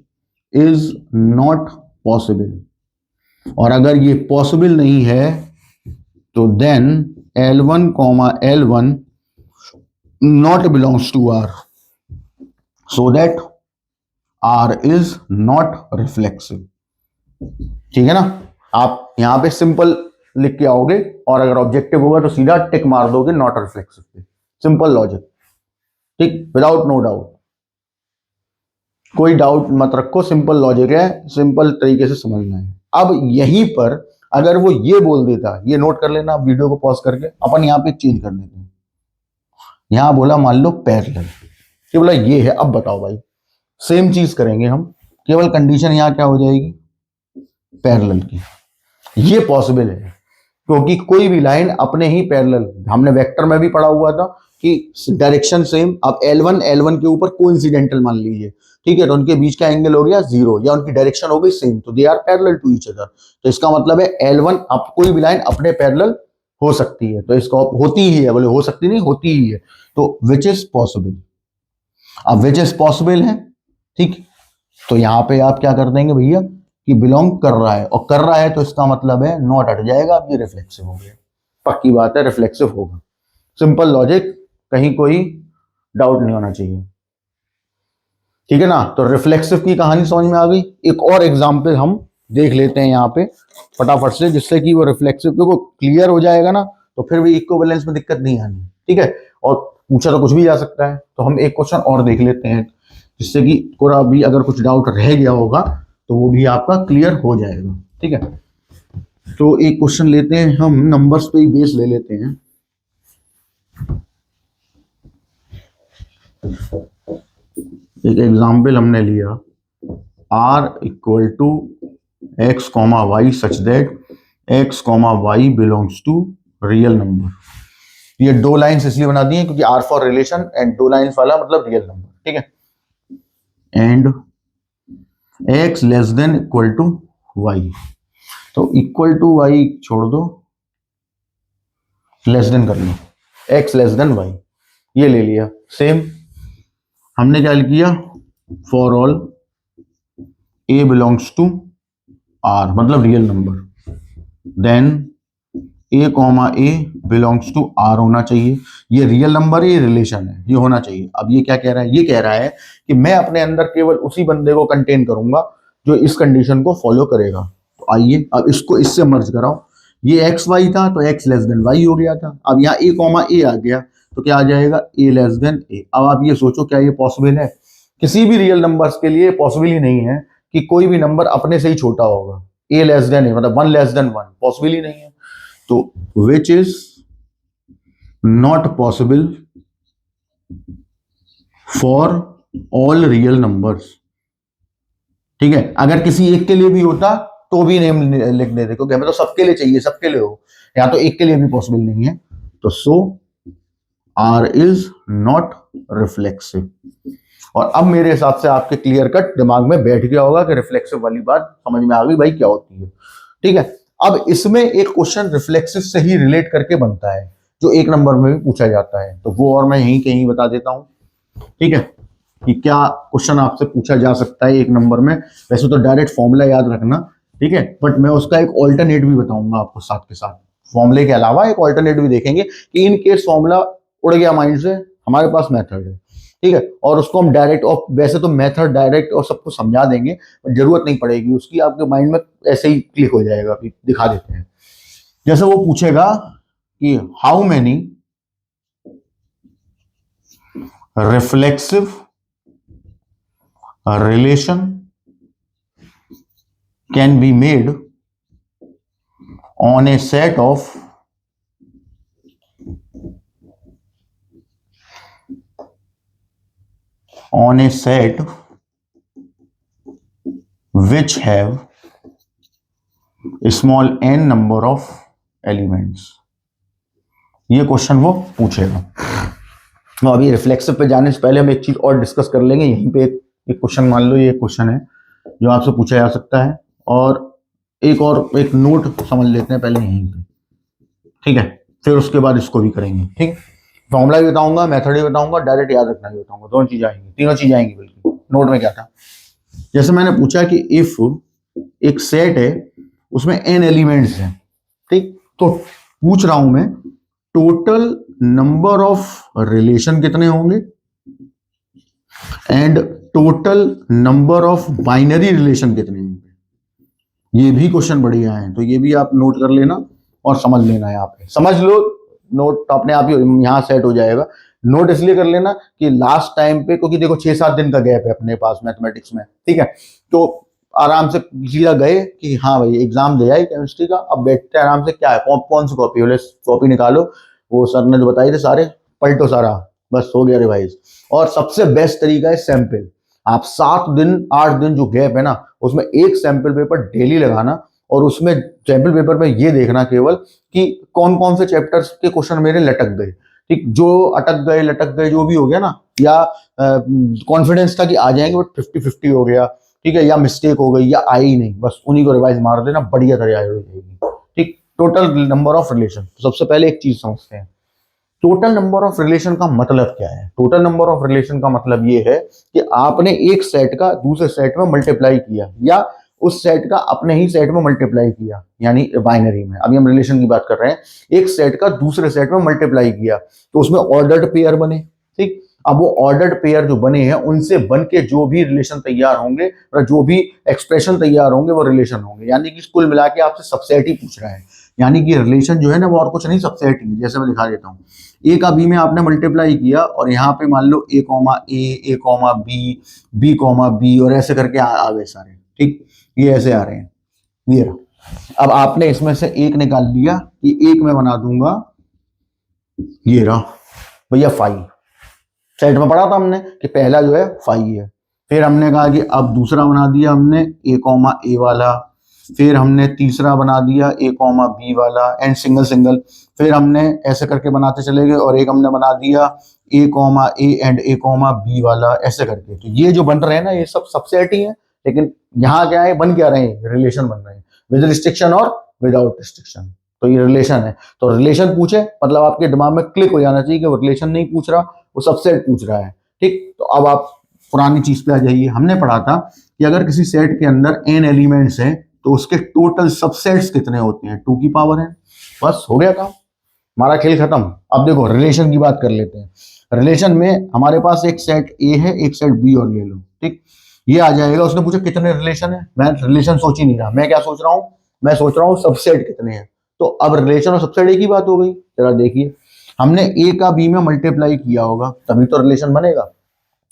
इज नॉट पॉसिबल, और अगर ये पॉसिबल नहीं है तो then L1 comma L1 not belongs to R, so that R is not reflexive. ठीक है ना, आप यहां पे सिंपल लिख के आओगे और अगर ऑब्जेक्टिव होगा तो सीधा टिक मार दोगे नॉट रिफ्लेक्सिव पे। सिंपल लॉजिक, ठीक, विदाउट नो डाउट, कोई डाउट मत रखो, सिंपल लॉजिक है, सिंपल तरीके से समझना है। अब यहीं पर अगर वो ये बोल देता, ये नोट कर लेना, आप वीडियो को पॉज करके अपन यहाँ पे चेंज कर देते हैं। यहां बोला मान लो पैरेलल, ये बोला ये है, अब बताओ भाई, सेम चीज करेंगे हम, केवल कंडीशन यहां क्या हो जाएगी, पैरेलल की। ये पॉसिबल है क्योंकि कोई भी लाइन अपने ही पैरेलल, हमने वेक्टर में भी पढ़ा हुआ था कि डायरेक्शन सेम, अब L1 के ऊपर कोइंसिडेंटल मान लीजिए, ठीक है, तो उनके बीच का एंगल हो गया 0 या उनकी डायरेक्शन हो गई सेम, तो they are parallel to each other. तो इसका मतलब है L1, अब कोई भी लाइन अपने पैरेलल हो सकती है, तो इसका होती ही है, बोले हो सकती नहीं, होती ही है, तो विच इज पॉसिबल। अब विच इज पॉसिबल है, ठीक, तो यहां पे आप क्या कर देंगे भैया कि बिलोंग कर रहा है, और कर रहा है तो इसका मतलब है नॉट हट जाएगा, अब ये रिफ्लेक्सिव हो गया, पक्की बात है रिफ्लेक्सिव होगा। सिंपल लॉजिक, कहीं कोई डाउट नहीं होना चाहिए, ठीक है ना। तो रिफ्लेक्सिव की कहानी समझ में आ गई। एक और एग्जांपल हम देख लेते हैं यहाँ पे फटाफट से, जिससे कि वो रिफ्लेक्सिव देखो क्लियर हो जाएगा ना, तो फिर भी इक्विवेलेंस में दिक्कत नहीं आनी, ठीक है। और पूछा तो कुछ भी जा सकता है, तो हम एक क्वेश्चन और देख लेते हैं, जिससे कि थोड़ा भी अगर कुछ डाउट रह गया होगा तो वो भी आपका क्लियर हो जाएगा, ठीक है। तो एक क्वेश्चन लेते हैं हम, नंबर्स पे ही बेस ले लेते हैं। एक एग्जाम्पल हमने लिया, R equal to x comma y such that x comma y belongs to real number. ये दो लाइंस इसलिए बना दी हैं क्योंकि R फॉर रिलेशन एंड दो लाइंस वाला मतलब रियल नंबर, ठीक है। And x less than equal to y, तो इक्वल टू वाई छोड़ दो, लेस देन कर लो, x लेस देन वाई, ये ले लिया। सेम हमने क्या किया, for all a belongs to R मतलब real number, then a comma a belongs to R होना चाहिए। ये रियल नंबर है, ये रिलेशन है, ये होना चाहिए। अब ये क्या कह रहा है, ये कह रहा है कि मैं अपने अंदर केवल उसी बंदे को कंटेन करूंगा जो इस कंडीशन को फॉलो करेगा। तो आइए अब इसको इससे मर्ज कराओ, ये एक्स वाई था तो एक्स लेस देन वाई हो गया था, अब यहाँ a कॉमा a आ गया तो क्या आ जाएगा, a लेस देन a। अब आप ये सोचो क्या ये पॉसिबल है, किसी भी रियल नंबर्स के लिए पॉसिबल ही नहीं है कि कोई भी नंबर अपने से ही छोटा होगा, a लेस देन a मतलब 1 लेस देन 1, पॉसिबल ही नहीं है। तो which is not possible for all real numbers, ठीक है। अगर किसी एक के लिए भी होता तो भी नेम लिख देते, क्योंकि हमें तो सबके लिए चाहिए, सबके लिए हो, या तो एक के लिए भी पॉसिबल नहीं है, तो सो R इज नॉट रिफ्लेक्सिव। और अब मेरे हिसाब से आपके क्लियर कट दिमाग में बैठ गया होगा कि रिफ्लेक्सिव वाली बात समझ में आ गई भाई क्या होती है, ठीक है। अब इसमें एक क्वेश्चन रिफ्लेक्सिव से ही रिलेट करके बनता है जो एक नंबर में भी पूछा जाता है, तो वो और मैं यहीं कहीं बता देता हूं, ठीक है, कि क्या क्वेश्चन आपसे पूछा जा सकता है एक नंबर में। वैसे तो डायरेक्ट फॉर्मूला याद रखना, ठीक है, बट मैं उसका एक ऑल्टरनेट भी बताऊंगा आपको साथ के साथ, फॉर्मूले के अलावा एक ऑल्टरनेट भी देखेंगे कि इन केस फॉर्मूला उड़ गया माइंड से, हमारे पास मेथड है, ठीक है, और उसको हम डायरेक्ट, और वैसे तो मेथड डायरेक्ट और सबको समझा देंगे, जरूरत नहीं पड़ेगी उसकी, आपके माइंड में ऐसे ही क्लिक हो जाएगा। दिखा देते हैं, जैसे वो पूछेगा कि how many reflexive relation can be made on A set of which have small n number of elements। ये क्वेश्चन वो पूछेगा। तो अभी रिफ्लेक्सिव पे जाने से पहले हम एक चीज और डिस्कस कर लेंगे। यहीं पे एक क्वेश्चन, मान लो ये क्वेश्चन है जो आपसे पूछा जा सकता है, और एक नोट समझ लेते हैं पहले यहीं पे, ठीक है, फिर उसके बाद इसको भी करेंगे, ठीक है। फॉर्मूला भी बताऊंगा, मेथड भी बताऊंगा, डायरेक्ट याद रखना भी बताऊंगा, दोनों चीजें आएंगी, तीनों चीजें आएंगी, बल्कि नोट में क्या था। जैसे मैंने पूछा कि इफ एक सेट है उसमें n एलिमेंट्स हैं, ठीक, तो पूछ रहा हूं मैं टोटल नंबर ऑफ रिलेशन कितने होंगे and total number of binary relation कितने होंगे। ये भी क्वेश्चन बढ़िया है, तो ये भी आप नोट कर लेना और समझ लेना। यहाँ पे समझ लो, नोट अपने आप ही यहाँ सेट हो जाएगा। नोट इसलिए कर लेना कि लास्ट टाइम पे, क्योंकि देखो 6-7 दिन का गैप है अपने पास मैथमेटिक्स में, ठीक है, तो आराम से सीधा गए कि हाँ भाई एग्जाम दे आई केमिस्ट्री का, अब बैठते आराम से, क्या है कौन सी कॉपी बोले, कॉपी निकालो, वो सर ने जो बताए थे सारे पलटो सारा, बस हो गया रिवाइज। और सबसे बेस्ट तरीका है सैंपल। आप 7 दिन 8 दिन जो गैप है ना, उसमें एक सैंपल पेपर डेली लगाना और उसमें सैंपल पेपर में ये देखना केवल कि कौन कौन से चैप्टर्स के क्वेश्चन मेरे लटक गए, ठीक, जो अटक गए लटक गए जो भी हो गया ना, या कॉन्फिडेंस था कि आ जाएंगे बट 50-50 हो गया, ठीक है, या मिस्टेक हो गई या आई ही नहीं, बस उन्हीं को रिवाइज मार देना, बढ़िया तरह हो जाएगी, ठीक। टोटल नंबर ऑफ रिलेशन, तो सबसे पहले एक चीज समझते हैं, टोटल नंबर ऑफ रिलेशन का मतलब क्या है। टोटल नंबर ऑफ रिलेशन का मतलब ये है कि आपने एक सेट का दूसरे सेट में मल्टीप्लाई किया या उस सेट का अपने ही सेट में मल्टीप्लाई किया, यानी बाइनरी में, अभी हम रिलेशन की बात कर रहे हैं, एक सेट का दूसरे सेट में मल्टीप्लाई किया तो उसमें ऑर्डर्ड पेयर बने, ठीक। अब वो ऑर्डर्ड पेयर जो बने हैं उनसे बन के जो भी रिलेशन तैयार होंगे और जो भी एक्सप्रेशन तैयार होंगे वो रिलेशन होंगे, यानी कि कुल मिला के आपसे सबसेट ही पूछ रहा है, यानी कि रिलेशन जो है ना वो और कुछ नहीं सबसेट ही है। जैसे मैं दिखा देता हूँ, ए का बी में आपने मल्टीप्लाई किया और यहाँ पे मान लो ए कॉमा बी कॉमा बी और ऐसे करके आ गए सारे, ठीक, ये ऐसे आ रहे हैं, ये रहा। अब आपने इसमें से एक निकाल लिया कि एक में बना दूंगा, ये रहा भैया 5, सेट में पढ़ा था हमने कि पहला जो है 5 है। फिर हमने कहा कि अब दूसरा बना दिया हमने ए वाला, फिर हमने तीसरा बना दिया ए वाला एंड सिंगल सिंगल, फिर हमने ऐसे करके बनाते चले गए और एक हमने बना दिया ए एंड ए बी वाला, ऐसे करके। तो ये जो बन रहे हैं ना ये सब सबसेट ही है, लेकिन यहाँ क्या है, बन क्या रहे हैं, रिलेशन बन रहे हैं, विद रिस्ट्रिक्शन और विदाउट रिस्ट्रिक्शन। तो ये रिलेशन है, तो रिलेशन पूछे मतलब आपके दिमाग में क्लिक हो जाना चाहिए कि वो रिलेशन नहीं पूछ रहा, वो सबसेट पूछ रहा है, ठीक। तो अब आप पुरानी चीज पे आ जाइए। हमने पढ़ा था कि अगर किसी सेट के अंदर n एलिमेंट्स हैं तो उसके टोटल सबसेट्स कितने होते हैं, 2 की पावर n। बस हो गया काम, हमारा खेल खत्म। अब देखो रिलेशन की बात कर लेते हैं। रिलेशन में हमारे पास एक सेट ए है, एक सेट बी और ले लो, ठीक, ये आ जाएगा। उसने पूछा कितने रिलेशन है, मैं रिलेशन सोच ही नहीं रहा, मैं क्या सोच रहा हूँ, मैं सोच रहा हूँ सबसेट कितने हैं। तो अब रिलेशन और सबसेट एक ही बात हो गई। जरा देखिए, हमने ए का बी में मल्टीप्लाई किया होगा तभी तो रिलेशन बनेगा।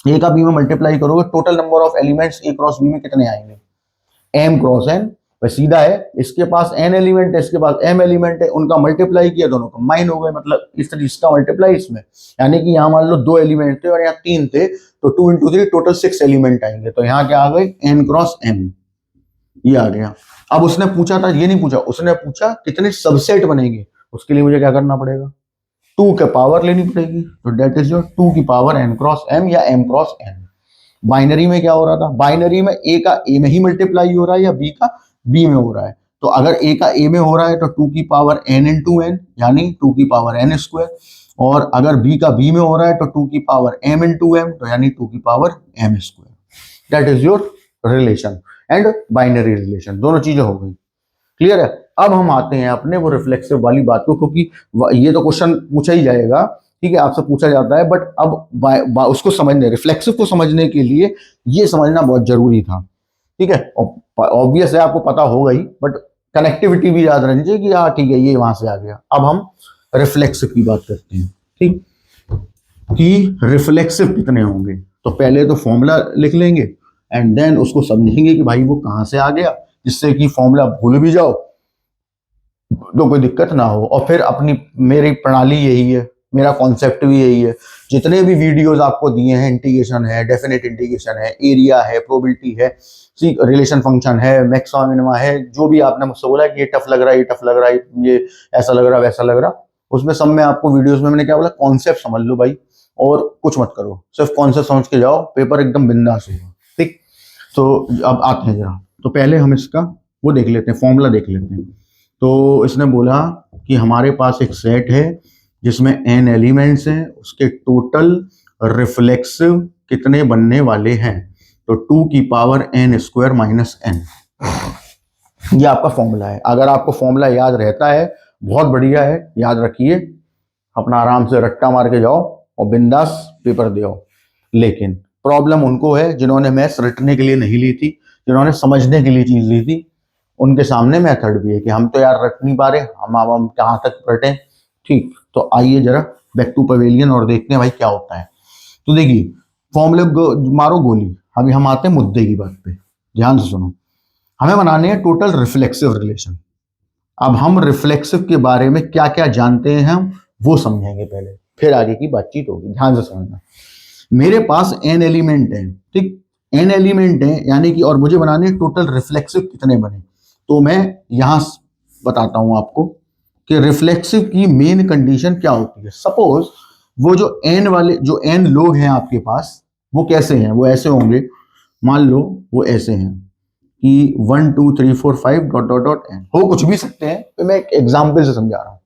ए का बी में मल्टीप्लाई करोगे, total number of elements A cross B में कितने आएंगे, एम क्रॉस एन। वह सीधा है, इसके पास एन एलिमेंट है, इसके पास एम एलिमेंट है, उनका मल्टीप्लाई किया, दोनों कंबाइन हो गए, मतलब इस तरह इसका मल्टीप्लाई इसमें, यानी कि यहाँ मान लो 2 एलिमेंट थे और यहाँ 3 थे, तो 2 × 3 टोटल 6 एलिमेंट आएंगे। तो यहाँ क्या आ गई, एन क्रॉस एम, ये आ गया। अब उसने पूछा था, ये नहीं पूछा, उसने पूछा कितने सबसेट बनेंगे, उसके लिए मुझे क्या करना पड़ेगा, 2 के पावर लेनी पड़ेगी, तो डेट इज योर 2 की पावर n क्रॉस m या m क्रॉस n। बाइनरी में क्या हो रहा था, बाइनरी में a का a में ही मल्टीप्लाई हो रहा है या b का b में हो रहा है। तो अगर a का a में हो रहा है तो 2 की पावर n × n यानी 2 की पावर n स्क्वायर, और अगर b का b में हो रहा है तो 2 की पावर m × m तो यानी 2 की power m square. That is your relation and binary relation, दोनों चीजें हो गई, क्लियर है। अब हम आते हैं अपने वो रिफ्लेक्सिव वाली बात को, क्योंकि ये तो क्वेश्चन पूछा ही जाएगा, ठीक है, आपसे पूछा जाता है, बट अब उसको समझने, रिफ्लेक्सिव को समझने के लिए ये समझना बहुत जरूरी था, ठीक है। ऑब्वियस है, आपको पता होगा ही, बट कनेक्टिविटी भी याद रहनी चाहिए कि हाँ ठीक है ये वहां से आ गया। अब हम रिफ्लेक्सिव की बात करते हैं, ठीक, कि रिफ्लेक्सिव कितने होंगे। तो पहले तो फॉर्मूला लिख लेंगे एंड देन उसको समझेंगे कि भाई वो कहां से आ गया, जिससे कि फॉर्मूला भूल भी जाओ तो कोई दिक्कत ना हो। और फिर अपनी, मेरी प्रणाली यही है, मेरा कॉन्सेप्ट भी यही है, जितने भी वीडियोस आपको दिए हैं, इंटीग्रेशन है, डेफिनेट इंटीग्रेशन है, एरिया है, प्रोबेबिलिटी है, रिलेशन फंक्शन है, मैक्सिमा मिनिमा है, जो भी आपने मुझसे बोला कि ये टफ लग रहा है, ये टफ लग रहा है, ये ऐसा लग रहा है, वैसा लग रहा, उसमें सब में आपको वीडियोस में मैंने क्या बोला, कॉन्सेप्ट समझ लो भाई, और कुछ मत करो, सिर्फ कॉन्सेप्ट समझ के जाओ, पेपर एकदम बिंदास होगा, ठीक। तो अब आते हैं जरा, तो पहले हम इसका वो देख लेते हैं, फॉर्मूला देख लेते हैं। तो इसने बोला कि हमारे पास एक सेट है जिसमें n एलिमेंट्स हैं, उसके टोटल रिफ्लेक्सिव कितने बनने वाले हैं। तो 2 की power n square minus n, ये आपका फॉर्मूला है। अगर आपको फॉर्मूला याद रहता है बहुत बढ़िया है, याद रखिए, अपना आराम से रट्टा मार के जाओ और बिंदास पेपर दे आओ। लेकिन प्रॉब्लम उनको है जिन्होंने मैथ्स रटने के लिए नहीं ली थी, जिन्होंने समझने के लिए चीज ली थी, उनके सामने मेथड भी है कि हम तो यार रट नहीं पा रहे, हम कहाँ तक रटें। ठीक, तो आइए जरा बैक टू पवेलियन और देखते हैं भाई क्या होता है। तो देखिए फॉर्मूले मारो गोली। अभी हम आते हैं मुद्दे की बात पे, ध्यान से सुनो। हमें बनाने हैं टोटल रिफ्लेक्सिव रिलेशन। अब हम रिफ्लेक्सिव के बारे में क्या क्या जानते हैं हम वो समझेंगे पहले, फिर आगे की बातचीत होगी। ध्यान से समझना। मेरे पास n एलिमेंट है, ठीक, n एलिमेंट है यानी कि, और मुझे बनाने टोटल रिफ्लेक्सिव कितने बने। तो मैं यहां बताता हूं आपको कि रिफ्लेक्सिव की मेन कंडीशन क्या होती है। सपोज वो जो n वाले, जो n लोग हैं आपके पास, वो कैसे हैं, वो ऐसे होंगे। मान लो वो ऐसे हैं कि 1 2 3 4 5 डॉट डॉट डॉट n, हो कुछ भी सकते हैं, तो मैं एक एग्जाम्पल से समझा रहा हूं।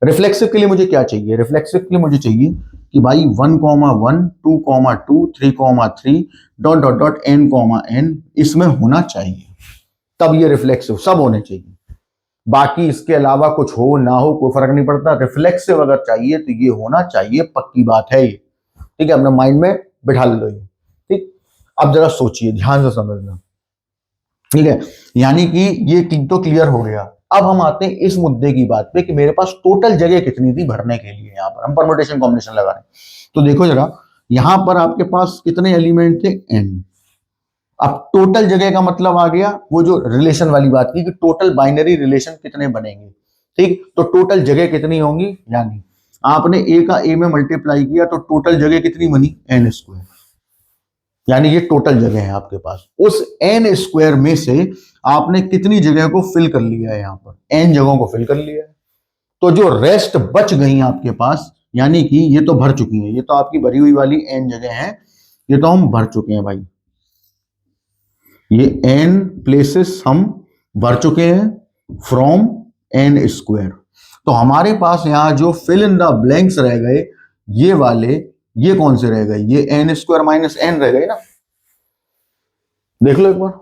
रिफ्लेक्सिव के लिए मुझे क्या चाहिए, रिफ्लेक्सिव के लिए मुझे चाहिए कि भाई 1 1 2 2 3 3 डॉट डॉट डॉट n इसमें होना चाहिए, तब ये रिफ्लेक्सिव सब होने चाहिए। बाकी इसके अलावा कुछ हो ना हो कोई फर्क नहीं पड़ता, रिफ्लेक्सिव अगर चाहिए तो ये होना चाहिए, पक्की बात है ये। ठीक है, अपने माइंड में बिठा लो ये। ठीक, अब जरा सोचिए, ध्यान से समझना। ठीक है, यानी कि ये तो क्लियर हो गया। अब हम आते हैं इस मुद्दे की बात पे कि मेरे पास टोटल जगह कितनी थी भरने के लिए। यहां पर हम परम्यूटेशन कॉम्बिनेशन लगा रहे हैं, तो देखो जरा, यहां पर आपके पास कितने एलिमेंट थे, n। अब टोटल जगह का मतलब आ गया वो जो रिलेशन वाली बात की कि टोटल बाइनरी रिलेशन कितने बनेंगे। ठीक, तो टोटल जगह कितनी होंगी, यानी आपने a का a में मल्टीप्लाई किया तो टोटल जगह कितनी बनी, n स्क्वायर। यानी ये टोटल जगह है आपके पास। उस n स्क्वायर में से आपने कितनी जगह को फिल कर लिया है, यहां पर n जगहों को फिल कर लिया है। तो जो रेस्ट बच गई आपके पास, यानी कि ये तो भर चुकी हैं, ये तो आपकी भरी हुई वाली n जगह है, ये तो हम भर चुके हैं भाई। ये n प्लेसेस हम भर चुके हैं फ्रॉम n स्क्वायर। तो हमारे पास यहां जो फिल इन द ब्लैंक्स रह गए, ये वाले, ये कौन से रह गए, ये n स्क्वायर माइनस n रह गए ना। देख लो एक बार,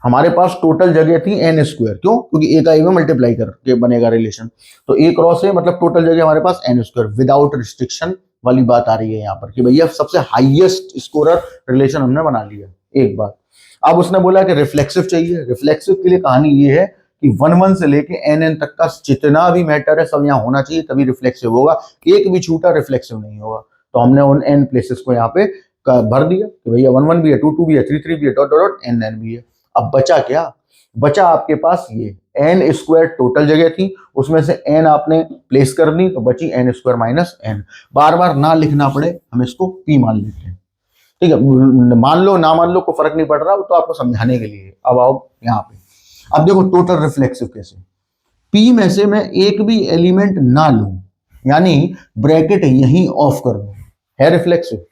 हमारे पास टोटल जगह थी n स्क्वायर, क्यों, क्योंकि a का a में मल्टीप्लाई करके बनेगा रिलेशन। तो a क्रॉस है मतलब टोटल जगह हमारे पास n स्क्वायर, विदाउट रिस्ट्रिक्शन वाली बात आ रही है यहाँ पर कि भैया सबसे हाईएस्ट स्कोरर रिलेशन हमने बना लिया। एक बात। अब उसने बोला कि रिफ्लेक्सिव चाहिए। रिफ्लेक्सिव के लिए कहानी ये है कि 1 1 से लेके n तक का जितना भी मैटर है सब यहाँ होना चाहिए, तभी रिफ्लेक्सिव होगा। एक भी छूटा रिफ्लेक्सिव नहीं होगा। तो हमने उन n प्लेसेस को यहाँ पे भर दिया कि भैया 1 1 भी है, 2 2 भी है, 3 3 भी है, डॉट डॉट डॉट n भी है। अब बचा क्या, बचा आपके पास ये n स्क्वायर टोटल जगह थी, उसमें से n आपने प्लेस कर दी तो बची n स्क्वायर माइनस n। बार बार ना लिखना पड़े, हम इसको p मान लेते हैं। ठीक है, मान लो ना मान लो कोई फर्क नहीं पड़ रहा, तो आपको समझाने के लिए। अब आओ यहाँ पे, अब देखो टोटल रिफ्लेक्सिव कैसे। p में से मैं एक भी एलिमेंट ना लूं, यानी ब्रैकेट यहीं ऑफ कर दूं, है रिफ्लेक्सिव,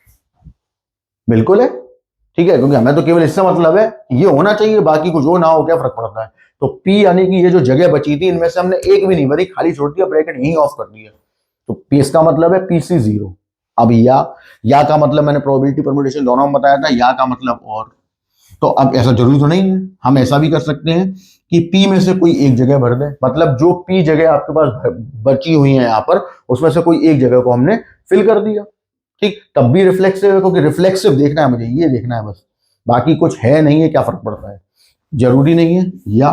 बिल्कुल है। ठीक है, क्योंकि हमें तो केवल इससे मतलब है ये होना चाहिए, बाकी कुछ हो ना हो क्या फर्क पड़ता है। तो P यानी कि ये जो जगह बची थी इनमें से हमने एक भी नहीं भरी, खाली छोड़ दिया, ब्रैकेट यहीं ऑफ कर दिया। तो P इसका मतलब है PC 0। अब या का मतलब मैंने प्रोबेबिलिटी परम्यूटेशन दोनों में बताया था, या का मतलब और। तो अब ऐसा जरूरी तो नहीं है, हम ऐसा भी कर सकते हैं कि P में से कोई एक जगह भर दें, मतलब जो P जगह आपके पास बची हुई है यहाँ पर, उसमें से कोई एक जगह को हमने फिल कर दिया। ठीक, तब भी रिफ्लेक्सिव है, क्योंकि रिफ्लेक्सिव देखना है मुझे, ये देखना है बस, बाकी कुछ है नहीं है, क्या फर्क पड़ता है, जरूरी नहीं है। या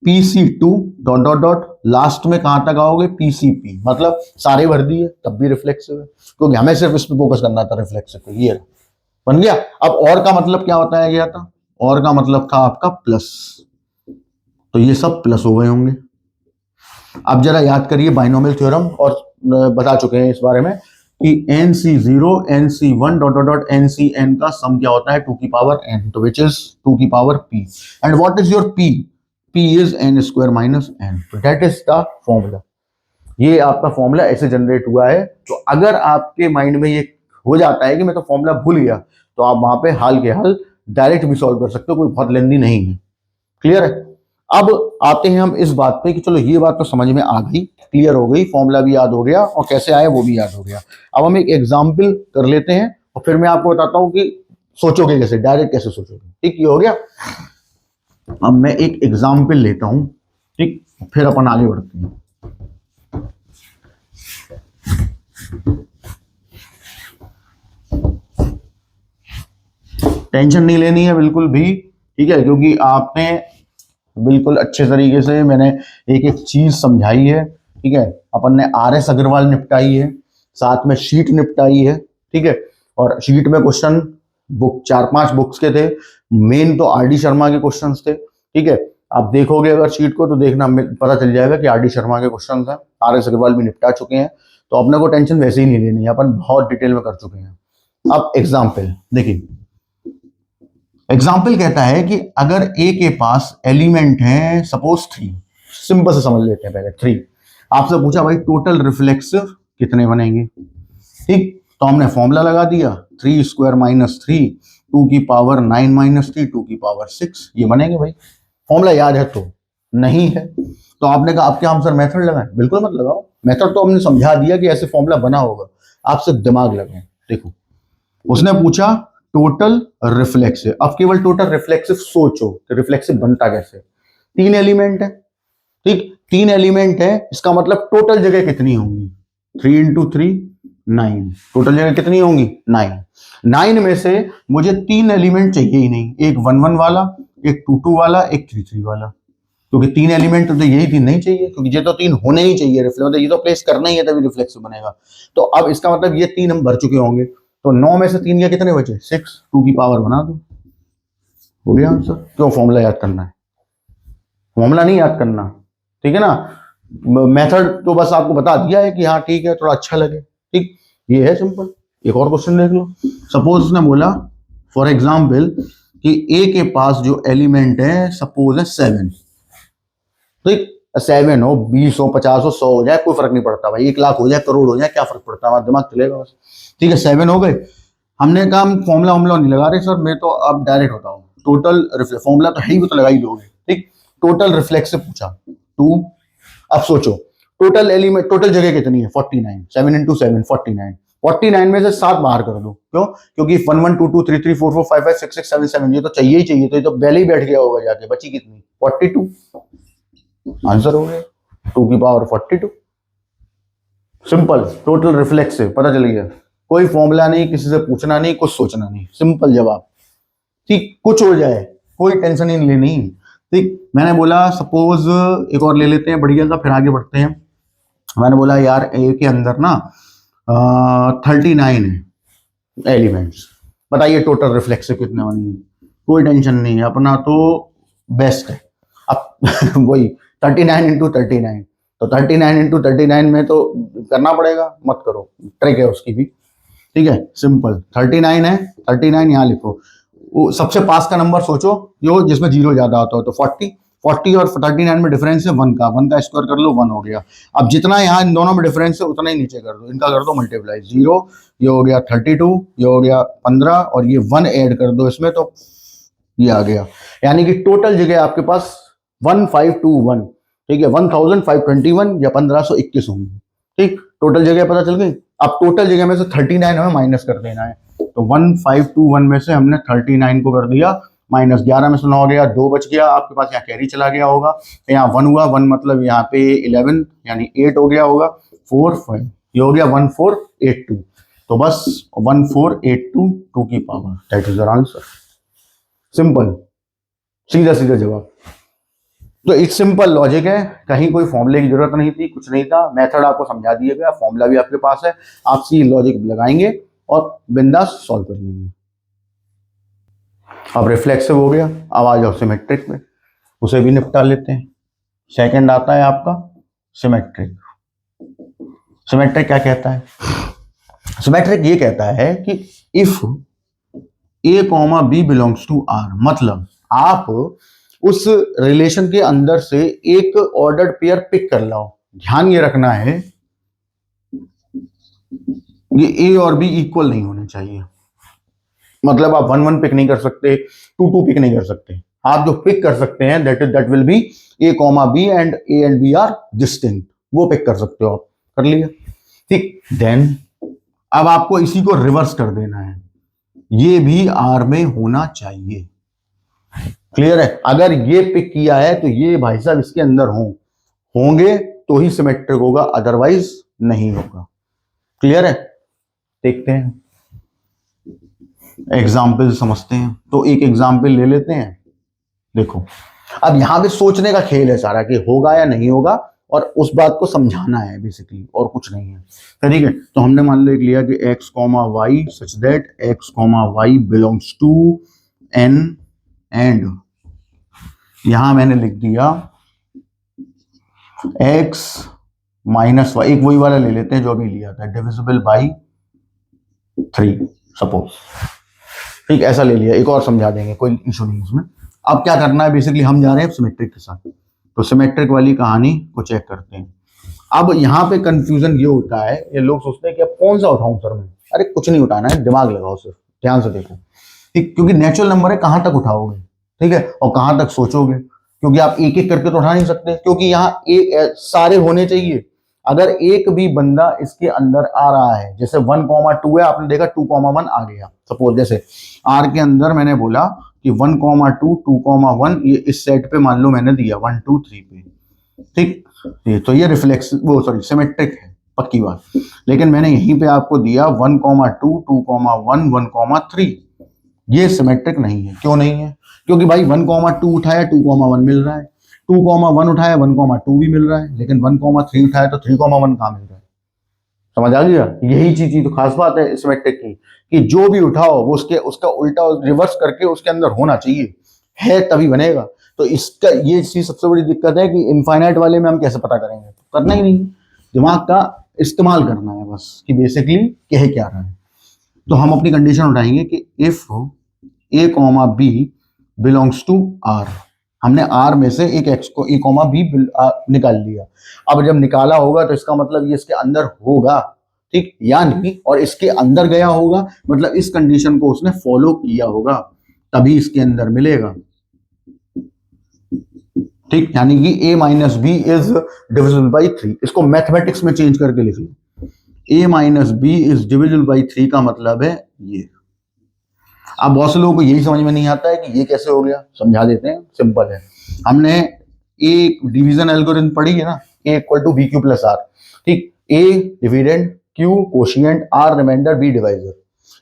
PC2 dot dot dot last में कहां तक आओगे, PCP, मतलब सारे भर दिए तब भी रिफ्लेक्सिव है, क्योंकि हमें सिर्फ इस पर फोकस करना था रिफ्लेक्सिव पे। ये बन गया। अब और का मतलब क्या बताया गया था, और का मतलब था आपका प्लस, तो ये सब प्लस हो गए होंगे। अब जरा याद करिए बाइनोमियल थ्योरम, और बता चुके हैं इस बारे में कि NC0 NC1 dot dot dot NCN का सम क्या होता है, 2 की पावर n, तो विच इज 2 की power p। And what is your p, p is n square minus n, तो दैट इज द फॉर्मूला। ये आपका फॉर्मूला ऐसे जनरेट हुआ है। तो अगर आपके माइंड में ये हो जाता है कि मैं तो फॉर्मूला भूल गया, तो आप वहां पे हाल के हाल डायरेक्ट भी सॉल्व कर सकते हो, कोई बहुत लेंदी नहीं है। क्लियर है। अब आते हैं हम इस बात पे कि चलो ये बात तो समझ में आ गई, क्लियर हो गई, फॉर्मूला भी याद हो गया और कैसे आए वो भी याद हो गया। अब हम एक एग्जाम्पल कर लेते हैं और फिर मैं आपको बताता हूं कि सोचोगे कैसे, डायरेक्ट कैसे सोचोगे। ठीक, ये हो गया। अब मैं एक एग्जाम्पल लेता हूं, ठीक, फिर अपन आगे बढ़ते हैं। टेंशन नहीं लेनी है बिल्कुल भी, ठीक है, क्योंकि आपने बिल्कुल अच्छे तरीके से मैंने एक एक चीज समझाई है। ठीक है, अपन ने RS अग्रवाल निपटाई है, साथ में शीट निपटाई है। ठीक है, और शीट में क्वेश्चन बुक 4-5 बुक्स के थे, मेन तो RD शर्मा के क्वेश्चंस थे। ठीक है, आप देखोगे अगर शीट को तो देखना पता चल जाएगा कि RD शर्मा के क्वेश्चन हैं, RS अग्रवाल भी निपटा चुके हैं, तो अपने को टेंशन वैसे ही नहीं लेनी है, अपन बहुत डिटेल में कर चुके हैं। अब एग्जाम्पल देखिए, एग्जाम्पल कहता है कि अगर ए के पास एलिमेंट है सपोज 3, सिंपल से समझ लेते हैं पहले 3। आपसे पूछा भाई टोटल रिफ्लेक्सिव कितने बनेंगे। ठीक, तो हमने फॉर्मूला लगा दिया, 3 स्क्वायर माइनस 3 2 की पावर 9 माइनस 3 2 की पावर 6, ये बनेंगे भाई। फॉर्मूला याद है तो, नहीं है तो आपने कहा अब क्या हम सर मेथड लगाएं, बिल्कुल मत लगाओ मेथड, तो हमने समझा दिया कि ऐसे फॉर्मूला बना होगा, आप सिर्फ दिमाग लगाएं। देखो, उसने पूछा टोटल रिफ्लेक्सिव, अब केवल टोटल रिफ्लेक्सिव सोचो कि रिफ्लेक्सिव बनता कैसे। 3 एलिमेंट है, ठीक, 3 एलिमेंट है, इसका मतलब टोटल जगह कितनी होंगी, 3 इंटू 3 9, टोटल जगह कितनी होंगी 9। 9 में से मुझे 3 एलिमेंट चाहिए ही नहीं, एक 1 1 वाला, एक 2 2 वाला, एक 3 3 वाला, क्योंकि 3 एलिमेंट तो यही 3 नहीं चाहिए, क्योंकि ये तो 3 होने ही चाहिए, रिफ्लेक्स ये तो प्लेस करना ही है तभी रिफ्लेक्सिव बनेगा। तो अब इसका मतलब ये 3 हम भर चुके होंगे, तो 9 में से 3 या कितने बचे 6, 2 की पावर बना दो, हो गया आंसर। क्यों फॉर्मूला याद करना है, फॉर्मूला नहीं याद करना, ठीक है ना, मेथड तो बस आपको बता दिया है कि हाँ ठीक है, थोड़ा अच्छा लगे। ठीक, ये है सिंपल। एक और क्वेश्चन देख लो, सपोज उसने बोला फॉर एग्जाम्पल कि ए के पास जो एलिमेंट है सपोज है 7, ठीक, 7 हो 20 हो 50 हो 100 हो जाए कोई फर्क नहीं पड़ता भाई, 1 लाख हो जाए करोड़ हो जाए क्या फर्क पड़ता है, हमारा दिमाग चलेगा बस। ठीक है, 7 हो गए, हमने कहा हम फॉर्मूला वॉर्मूला नहीं लगा रहे सर, मैं तो अब डायरेक्ट होता हूँ, टोटल फॉर्मूला तो है ही, वो तो लगा ही लोगे। ठीक, टोटल रिफ्लेक्सिव पूछा 2, अब सोचो टोटल एलिमेंट, टोटल जगह कितनी है 49, 7 इंटू 7 49, 49 में से 7 बाहर कर दो, क्यों, क्योंकि 1 1 2 2 3 3 4 4 5 5 6 6 7 7 ये तो चाहिए ही चाहिए, तो ये तो पहले ही बैठ गया होगा जाके, बची कितनी 42, आंसर हो गया 2 की पावर 42। सिंपल, टोटल रिफ्लेक्सिव पता चल गया, कोई फॉर्मूला नहीं, किसी से पूछना नहीं, कुछ सोचना नहीं, सिंपल जवाब। ठीक, कुछ हो जाए कोई टेंशन ही नहीं लेनी। ठीक, मैंने बोला सपोज एक और ले लेते हैं बढ़िया सा, फिर आगे बढ़ते हैं। मैंने बोला यार ए के अंदर ना 39 है एलिमेंट्स, बताइए टोटल रिफ्लेक्सिव कितने बनेंगे। कोई टेंशन नहीं है, अपना तो बेस्ट है। अब वही 39 इंटू 39, तो 39 इंटू 39 में तो करना पड़ेगा, मत करो, ट्रिक है उसकी भी। ठीक है, सिंपल 39 है, 39 यहाँ लिखो, वो सबसे पास का नंबर सोचो जो जिसमें 0 ज्यादा होता हो, तो 40 और 39 में डिफरेंस है 1 का स्क्वायर कर लो 1 हो गया। अब जितना यहाँ इन दोनों में डिफरेंस है उतना ही नीचे कर दो, इनका कर दो मल्टीप्लाई, 0 ये हो गया 32, ये हो गया 15 और ये 1 ऐड कर दो इसमें, तो ये आ गया, यानी कि टोटल जगह आपके पास 1521, ठीक है, 1521 या 1521 होंगी। ठीक, टोटल जगह पता चल गई। अब टोटल जगह में से 39 हमें माइनस कर देना है, तो 1521 में से हमने 39 को कर दिया माइनस, 11 में से 9 गया, 2 बच गया, आपके पास यहाँ कैरी चला गया होगा, तो यहाँ 1 हुआ, 1 मतलब यहाँ पे 11 यानी 8 हो गया होगा, 4 5 ये हो गया 1482, तो बस 1482 2 की power, that is our answer. Simple, सीधा सीधा जवाब। तो एक सिंपल लॉजिक है, कहीं कोई फॉर्मूले की जरूरत नहीं थी, कुछ नहीं था, मेथड आपको समझा दिया गया, फॉर्मूला भी आपके पास है, आप सी लॉजिक लगाएंगे और बिंदास सॉल्व कर लेंगे। अब रिफ्लेक्सिव हो गया, अब आ जाओ सिमेट्रिक में, उसे भी निपटा लेते हैं। सेकंड आता है आपका सिमेट्रिक। सिमेट्रिक क्या कहता है, सिमेट्रिक ये कहता है कि if A comma B belongs to R, मतलब आप उस रिलेशन के अंदर से एक ऑर्डर्ड पेयर पिक कर लो। ध्यान ये रखना है ये ए और बी इक्वल नहीं होने चाहिए, मतलब आप 1 1 पिक नहीं कर सकते, 2 2 पिक नहीं कर सकते, आप जो पिक कर सकते हैं that will be A comma B and A and B are distinct, वो पिक कर सकते हो आप, कर लिया। ठीक, देन अब आपको इसी को रिवर्स कर देना है, ये भी आर में होना चाहिए। क्लियर है? अगर ये पिक किया है तो ये भाई साहब इसके अंदर होंगे तो ही सिमेट्रिक होगा, अदरवाइज नहीं होगा। क्लियर है? देखते हैं एग्जाम्पल समझते हैं। तो एक एग्जाम्पल ले लेते हैं। देखो अब यहां पे सोचने का खेल है सारा कि होगा या नहीं होगा, और उस बात को समझाना है बेसिकली, और कुछ नहीं है। तो ठीक है, तो हमने मान लो एक लिया कि x comma y such that x comma y belongs to n, and यहां मैंने लिख दिया x माइनस वाई, एक वही वाला ले लेते हैं जो अभी लिया था, डिविजिबल बाई 3 सपोज। ठीक, ऐसा ले लिया, एक और समझा देंगे, कोई इशू नहीं उसमें। अब क्या करना है, बेसिकली हम जा रहे हैं सिमेट्रिक के साथ, तो सिमेट्रिक वाली कहानी को चेक करते हैं। अब यहाँ पे कंफ्यूजन ये होता है, ये लोग सोचते हैं कि अब कौन सा उठाऊं सर मैं। अरे कुछ नहीं उठाना है, दिमाग लगाओ सिर्फ, ध्यान से देखो। ठीक, क्योंकि नेचुरल नंबर है, कहां तक उठाओगे, ठीक है, और कहां तक सोचोगे, क्योंकि आप एक एक करके तो उठा नहीं सकते, क्योंकि यहाँ सारे होने चाहिए। अगर एक भी बंदा इसके अंदर आ रहा है, जैसे 1,2 है, आपने देखा 2,1 आ गया, सपोज जैसे आर के अंदर मैंने बोला कि 1,2 2,1, ये इस सेट पे मान लो मैंने दिया 1 2 3 पे। ठीक, ये तो ये रिफ्लेक्स वो सॉरी सिमेट्रिक है, पक्की बात। लेकिन मैंने यहीं पे आपको दिया 1,2 2,1 1,3, ये सिमेट्रिक नहीं है। क्यों नहीं है? क्योंकि भाई 1,2 उठाया 2,1 मिल रहा है, 2,1 उठाया 1,2 भी मिल रहा है, लेकिन 1,3 उठाया तो 3,1 कहाँ मिल रहा है। समझ आ गया? यही चीज तो खास बात है सिमेट्रिक की, कि जो भी उठाओ वो उसका उल्टा रिवर्स करके उसके अंदर होना चाहिए, है तभी बनेगा। तो इसका ये चीज सबसे बड़ी दिक्कत है कि इनफाइनाइट वाले में हम कैसे पता करेंगे, करना ही नहीं, दिमाग का इस्तेमाल करना है बस, कि बेसिकली कह क्या रहा है। तो हम अपनी कंडीशन उठाएंगे कि if a comma b belongs to r, हमने r में से एक x को a कॉमा b निकाल लिया। अब जब निकाला होगा तो इसका मतलब ये इसके अंदर होगा, ठीक, या नहीं, और इसके अंदर गया होगा, मतलब इस कंडीशन को उसने फॉलो किया होगा, तभी इसके अंदर मिलेगा। ठीक, यानी कि a minus B is divisible by 3। इसको मैथमेटिक्स में चेंज करके लिख लो, a minus B is divisible by 3 का मतलब है ये। अब बहुत से लोगों को यही समझ में नहीं आता है कि ये कैसे हो गया, समझा देते हैं, सिंपल है। हमने एक डिवीजन एल्गोरिथम पढ़ी है ना, a equal to B Q plus R. ठीक, a dividend, q quotient, r remainder, b divisor.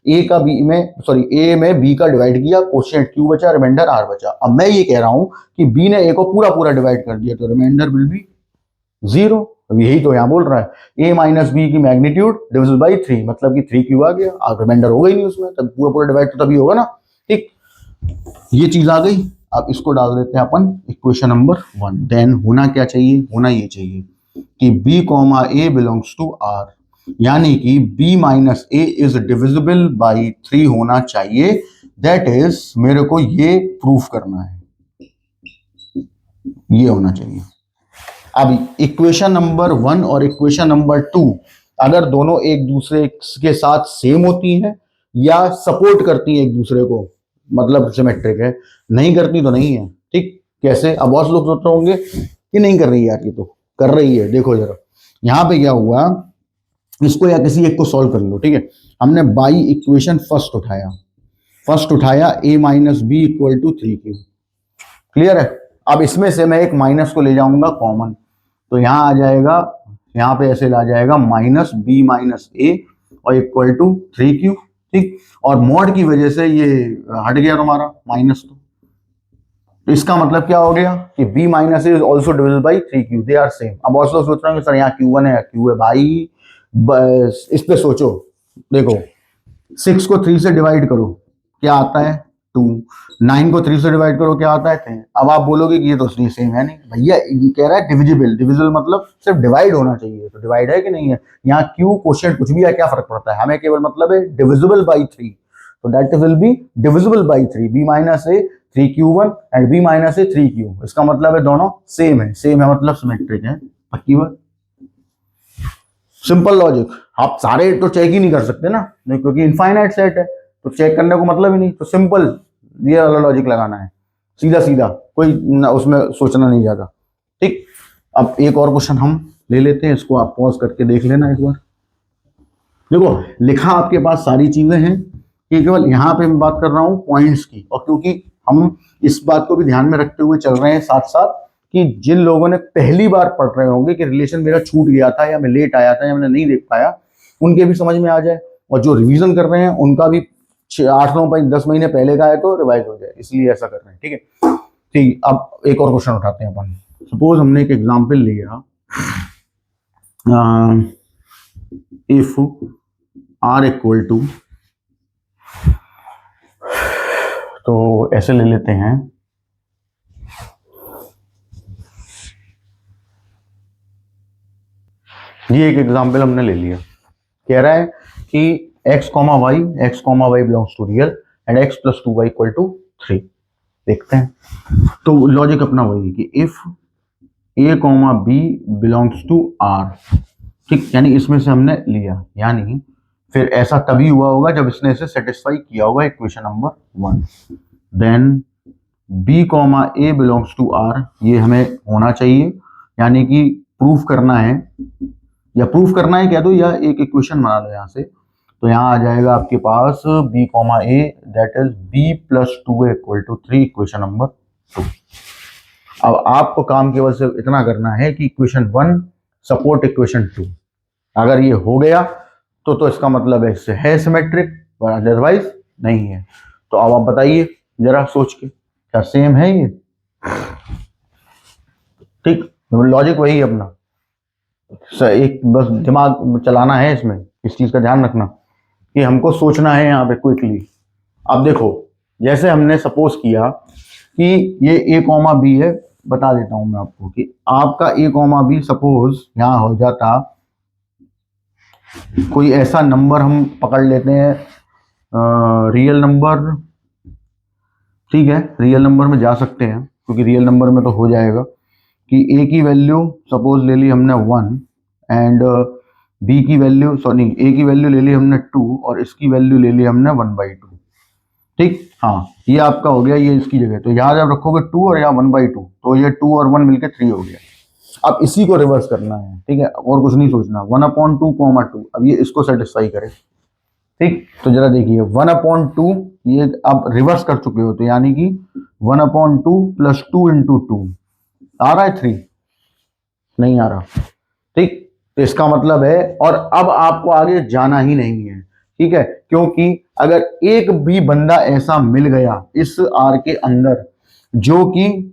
a का b में सॉरी a में b का डिवाइड किया, कोशिएंट q बचा, रिमाइंडर r बचा। अब मैं ये कह रहा हूं कि b ने a को पूरा पूरा डिवाइड कर दिया, तो रिमाइंडर विल बी 0। अब यही तो यहाँ बोल रहा है, a माइनस बी की मैग्नीट्यूड डिविजिबल बाई 3, मतलब कि 3q आ गया, अब रिमाइंडर होगा ही नहीं उसमें, तब पूरा पूरा डिवाइड तो तभी होगा ना। ठीक, ये चीज आ गई। अब इसको डाल देते हैं अपन इक्वेशन नंबर 1। देन होना क्या चाहिए, होना ये चाहिए कि b comma a belongs to r, यानी कि b minus a is divisible by 3 होना चाहिए। दैट इज मेरे को ये प्रूफ करना है, ये होना चाहिए। अब इक्वेशन नंबर 1 और इक्वेशन नंबर 2 अगर दोनों एक दूसरे के साथ सेम होती हैं या सपोर्ट करती हैं एक दूसरे को, मतलब सिमेट्रिक है, नहीं करती तो नहीं है। ठीक, कैसे? अब बहुत लोग सोच रहे होंगे कि नहीं कर रही है यार, ये तो कर रही है। देखो जरा यहां पे क्या हुआ, इसको या किसी एक को सॉल्व कर लो। ठीक है, हमने बाई इक्वेशन फर्स्ट उठाया a minus B equal to 3q। Clear है? अब इसमें से मैं एक माइनस को ले जाऊंगा कॉमन, तो यहां आ जाएगा, यहां पे ऐसे ला जाएगा माइनस बी माइनस ए और इक्वल टू 3q। ठीक, और मॉड की वजह से ये हट गया तुम्हारा माइनस, तो इसका मतलब क्या हो गया कि b minus A is also divisible by 3q, they are same. अब बहुत लोग सोच रहे हैं सर यहाँ q1 है या q है, भाई बस इस पे सोचो। देखो 6 को 3 से डिवाइड करो, क्या आता है 2, 9 को 3 से डिवाइड करो, क्या आता है 10। अब आप बोलोगे कि ये तो सेम है, नहीं भैया, ये कह रहा है डिविजिबल। डिविजिबल मतलब सिर्फ डिवाइड होना चाहिए, तो डिवाइड है कि नहीं है? यहाँ क्यू क्वोशिएंट कुछ भी है, क्या फर्क पड़ता है, हमें केवल मतलब है डिविजिबल बाई 3, तो that will be divisible by 3, b minus A 3q1 and b minus A 3q। इसका मतलब है दोनों सेम है, सेम है मतलब सिमेट्रिक है, पक्की बात, सिंपल लॉजिक। आप सारे तो चेक ही नहीं कर सकते ना, क्योंकि इनफाइनाइट सेट है, तो चेक करने को मतलब ही नहीं, तो सिंपल ये वाला लॉजिक लगाना है, सीधा सीधा, कोई उसमें सोचना नहीं ज्यादा। ठीक, अब एक और क्वेश्चन हम ले लेते हैं, इसको आप पॉज करके देख लेना एक बार। देखो लिखा आपके पास सारी चीजें हैं, कि केवल यहाँ पे मैं बात कर रहा हूँ पॉइंट्स की, और क्योंकि हम इस बात को भी ध्यान में रखते हुए चल रहे हैं साथ साथ कि जिन लोगों ने पहली बार पढ़ रहे होंगे कि रिलेशन मेरा छूट गया था या मैं लेट आया था या मैंने नहीं देख पाया, उनके भी समझ में आ जाए, और जो रिवीजन कर रहे हैं उनका भी 8 9 5 10 महीने पहले का है तो रिवाइज हो जाए, इसलिए ऐसा कर रहे हैं। ठीक है, ठीक। अब एक और क्वेश्चन उठाते हैं अपन। सपोज हमने एक एग्जाम्पल लिया, इफ आर इक्वल टू, तो ऐसे ले लेते हैं, ये एक एग्जाम्पल हमने ले लिया। कह रहा है कि x Y belongs to real and x plus 2y equal to 3। देखते हैं। तो लॉजिक अपना वही है कि if a b belongs to r, ठीक, यानी इसमें से हमने लिया, यानी फिर ऐसा तभी हुआ होगा जब इसने इसे सेटिस्फाई किया होगा equation number 1। Then b a belongs to r, ये हमें होना चाहिए, यानी कि प्रूफ करना है, या प्रूफ करना है कह दो, या एक इक्वेशन बना लो यहाँ से। तो यहाँ आ जाएगा आपके पास b a that is b plus 2a equal to 3, equation number 2। अब आपको काम केवल से इतना करना है कि इक्वेशन 1 सपोर्ट इक्वेशन 2। अगर ये हो गया तो इसका मतलब है इससे है सिमेट्रिक, और अदरवाइज नहीं है। तो अब आप बताइए जरा सोच के, क्या सेम है ये? ठीक, लॉजिक वही है अपना, एक बस दिमाग चलाना है इसमें, इस चीज का ध्यान रखना कि हमको सोचना है यहाँ पे क्विकली। अब देखो, जैसे हमने सपोज किया कि ये a कॉमा बी है, बता देता हूं मैं आपको कि आपका a कॉमा बी सपोज यहाँ हो जाता, कोई ऐसा नंबर हम पकड़ लेते हैं, रियल नंबर, ठीक है, रियल नंबर में जा सकते हैं क्योंकि रियल नंबर में तो हो जाएगा कि a की वैल्यू सपोज ले ली हमने 1 एंड b की वैल्यू, सॉरी a की वैल्यू ले ली हमने 2 और इसकी वैल्यू ले ली हमने 1/2। ठीक, हाँ, ये आपका हो गया, ये इसकी जगह, तो यहाँ जब रखोगे 2 और यहाँ 1/2, तो ये 2 और 1 मिलके 3 हो गया। अब इसी को रिवर्स करना है, ठीक है, और कुछ नहीं सोचना। 1/2 कॉमा 2, अब ये इसको सेटिस्फाई करे। ठीक, तो जरा देखिए 1/2 ये आप रिवर्स कर चुके हो, तो यानी कि 1/2 प्लस 2 इंटू 2 आ रहा है 3, नहीं आ रहा। ठीक, तो इसका मतलब है, और अब आपको आगे जाना ही नहीं है, ठीक है, क्योंकि अगर एक भी बंदा ऐसा मिल गया इस आर के अंदर जो कि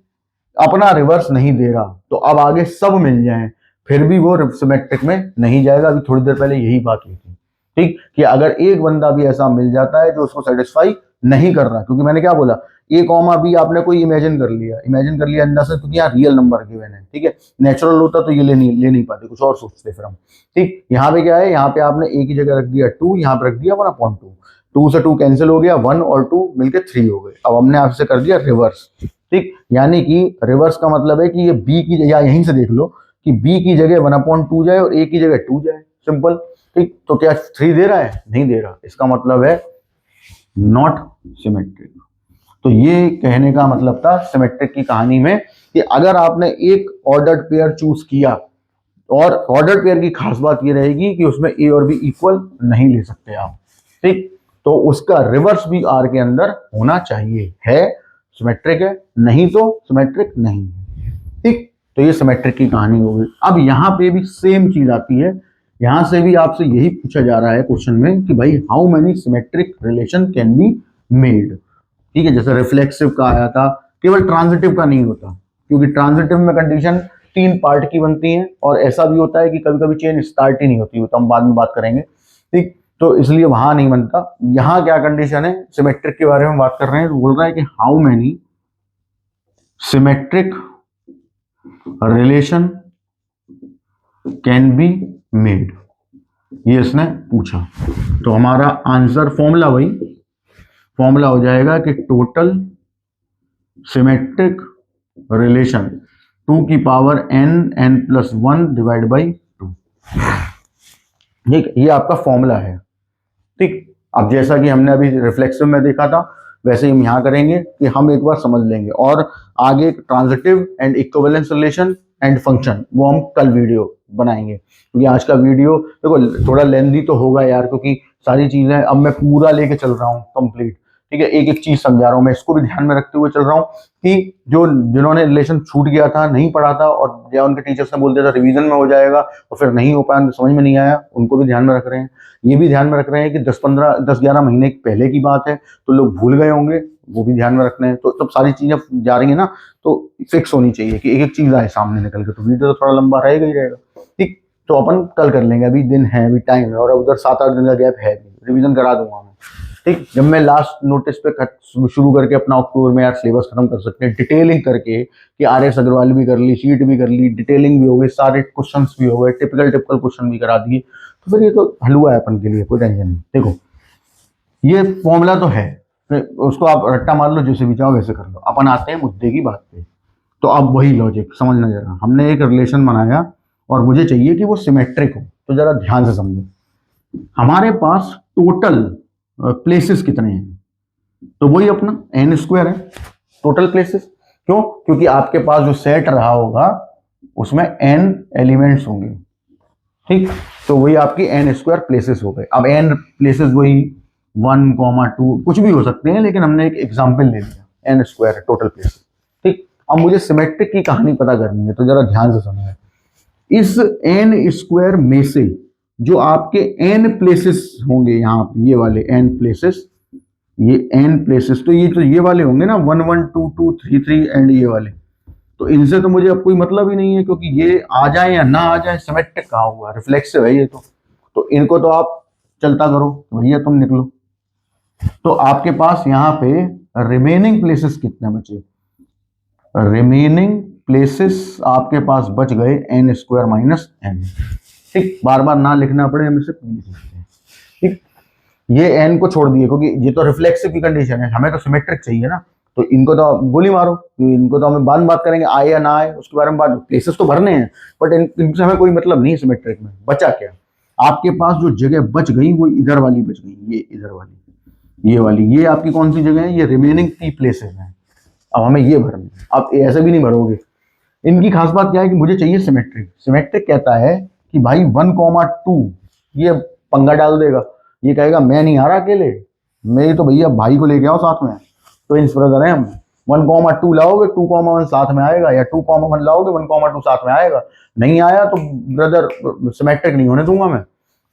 अपना रिवर्स नहीं दे रहा, तो अब आगे सब मिल जाए फिर भी वो सिमेट्रिक में नहीं जाएगा। अभी थोड़ी देर पहले यही बात हुई थी, ठीक, कि अगर एक बंदा भी ऐसा मिल जाता है जो उसको सेटिस्फाई नहीं कर रहा, क्योंकि मैंने क्या बोला, a कॉमा बी आपने कोई इमेजिन कर लिया अंदर से, क्योंकि यहाँ रियल नंबर गिवन है, ठीक है, नेचुरल होता तो ये ले नहीं पाते, कुछ और सोचते फिर हम। ठीक, यहाँ पे क्या है, यहाँ पे आपने a की जगह रख दिया 2, यहाँ पे रख दिया 1/2, 2 से 2 कैंसिल हो गया, 1 और 2 मिलके 3 हो गए। अब हमने आपसे कर दिया रिवर्स। ठीक, यानी कि रिवर्स का मतलब है कि ये b की जगह, यहीं से देख लो कि b की जगह 1/2 जाए और a की जगह 2 जाए, सिंपल। ठीक, तो क्या 3 दे रहा है? नहीं दे रहा, इसका मतलब है नॉट सिमेट्रिक। तो ये कहने का मतलब था सिमेट्रिक की कहानी में कि अगर आपने एक ऑर्डर्ड पेयर चूज किया, और ऑर्डर्ड पेयर की खास बात ये रहेगी कि उसमें ए और बी इक्वल नहीं ले सकते आप, ठीक, तो उसका रिवर्स भी आर के अंदर होना चाहिए, है सिमेट्रिक है, नहीं तो सिमेट्रिक नहीं है। ठीक, तो ये सिमेट्रिक की कहानी हो गई। अब यहाँ पे भी सेम चीज आती है, यहां से भी आपसे यही पूछा जा रहा है क्वेश्चन में कि भाई how many symmetric relation can be made. ठीक है, जैसे रिफ्लेक्सिव का आया था, केवल ट्रांजिटिव का नहीं होता, क्योंकि ट्रांजिटिव में कंडीशन 3 पार्ट की बनती है, और ऐसा भी होता है कि कभी कभी चेन स्टार्ट ही नहीं होती, तो हम बाद में बात करेंगे। ठीक, तो इसलिए वहां नहीं बनता। यहां क्या कंडीशन है, सिमेट्रिक के बारे में बात कर रहे हैं, तो बोल रहा है कि how many symmetric relation can be made, ये इसने पूछा। तो हमारा आंसर फॉर्मूला हो जाएगा कि टोटल सिमेट्रिक रिलेशन 2 की power n plus 1 divide by 2। ठीक, ये आपका फॉर्मूला है। ठीक, अब जैसा कि हमने अभी रिफ्लेक्सिव में देखा था, वैसे ही हम यहाँ करेंगे कि हम एक बार समझ लेंगे, और आगे transitive and equivalence relation and function वो हम कल वीडियो बनाएंगे, क्योंकि आज का वीडियो देखो थोड़ा लेंदी तो होगा यार, क्योंकि सारी चीजें अब मैं पूरा लेके चल रहा हूँ कंप्लीट, ठीक है, एक एक चीज समझा रहा हूँ मैं, इसको भी ध्यान में रखते हुए चल रहा हूँ कि जो जिन्होंने रिलेशन छूट गया था, नहीं पढ़ा था, और या उनके टीचर्स ने बोल दिया था रिवीजन में हो जाएगा और फिर नहीं हो पाया, उनको समझ में नहीं आया, उनको भी ध्यान में रख रहे हैं। ये भी ध्यान में रख रहे हैं कि 10-11 महीने पहले की बात है, तो लोग भूल गए होंगे, वो भी ध्यान में रखना है। तो तब सारी चीजें जा रही है ना, तो फिक्स होनी चाहिए कि एक एक चीज आए सामने निकल के, तो वीडियो तो थोड़ा लंबा रहेगा ही रहेगा, ठीक। तो अपन कल कर लेंगे, अभी दिन है, अभी टाइम है, और उधर 7-8 दिन का गैप है, रिवीजन करा दूंगा मैं, ठीक। जब मैं लास्ट नोटिस पे शुरू करके अपना अक्टूबर में यार सिलेबस खत्म कर सकते हैं, डिटेलिंग करके कि RS अग्रवाल भी कर ली, शीट भी कर ली, डिटेलिंग भी हो गई, सारे क्वेश्चंस भी हो गए, टिपिकल क्वेश्चन भी करा दिए, तो फिर ये तो हलवा है अपन के लिए, कोई टेंशन नहीं। देखो ये फॉर्मूला तो है, उसको आप रट्टा मार लो, जैसे भी चाहो वैसे कर लो। अपन आते हैं मुद्दे की बात पे। तो अब वही लॉजिक समझना जरा, हमने एक रिलेशन बनाया और मुझे चाहिए कि वो सिमेट्रिक हो, तो जरा ध्यान से समझो। हमारे पास टोटल प्लेसेस कितने हैं, तो वही अपना n² है टोटल प्लेसेस। क्यों? क्योंकि आपके पास जो सेट रहा होगा उसमें n एलिमेंट्स होंगे, ठीक। तो वही आपकी n² प्लेसेस हो गए। अब n प्लेसेस वही 1,2 कुछ भी हो सकते हैं, लेकिन हमने एक एग्जाम्पल ले लिया, n² टोटल प्लेसेस, ठीक। अब मुझे सिमेट्रिक की कहानी पता करनी है, तो जरा ध्यान से समझें। इस n² में से जो आपके n प्लेसेस होंगे, यहाँ ये वाले n प्लेसेस, ये n प्लेसेस, तो ये वाले होंगे ना 1 1 2 2 3 3 एंड ये वाले, तो इनसे तो मुझे अब कोई मतलब ही नहीं है, क्योंकि ये आ जाए या ना आ जाए, सिमेट्रिक कहा हुआ है, रिफ्लेक्सिव है ये तो इनको तो आप चलता करो, तो भैया तुम निकलो। तो आपके पास यहाँ पे रिमेनिंग प्लेसेस कितने बचे? रिमेनिंग प्लेसेस आपके पास बच गए n² - n, ठीक। बार बार ना लिखना पड़े, हम इसे लिख सकते हैं, ठीक। ये n को छोड़ दिए, क्योंकि ये तो रिफ्लेक्सिव की कंडीशन है, हमें तो सिमेट्रिक चाहिए ना, तो इनको तो गोली मारो, इनको तो हमें बाद में बात करेंगे, आए या ना आए उसके बारे में बात, प्लेसेस तो भरने हैं, बट इनसे हमें कोई मतलब नहीं है सिमेट्रिक में। बचा क्या? आपके पास जो जगह बच गई वो इधर वाली बच गई, ये इधर वाली, ये वाली, ये आपकी कौन सी जगह है? ये रिमेनिंग 3 प्लेसेस हैं। अब हमें ये भरने, आप ऐसे भी नहीं भरोगे। इनकी खास बात क्या है कि मुझे चाहिए सिमेट्रिक। सिमेट्रिक कहता है कि भाई 1,2 ये पंगा डाल देगा, ये कहेगा मैं नहीं आ रहा अकेले, मेरी तो भैया भाई को लेके आओ साथ में, तो इन ब्रदर हैं हम। 1,2 लाओगे 2,1 साथ में आएगा, या 2,1 लाओगे 1,2 साथ में आएगा। नहीं आया तो ब्रदर सिमेट्रिक नहीं होने दूंगा मैं,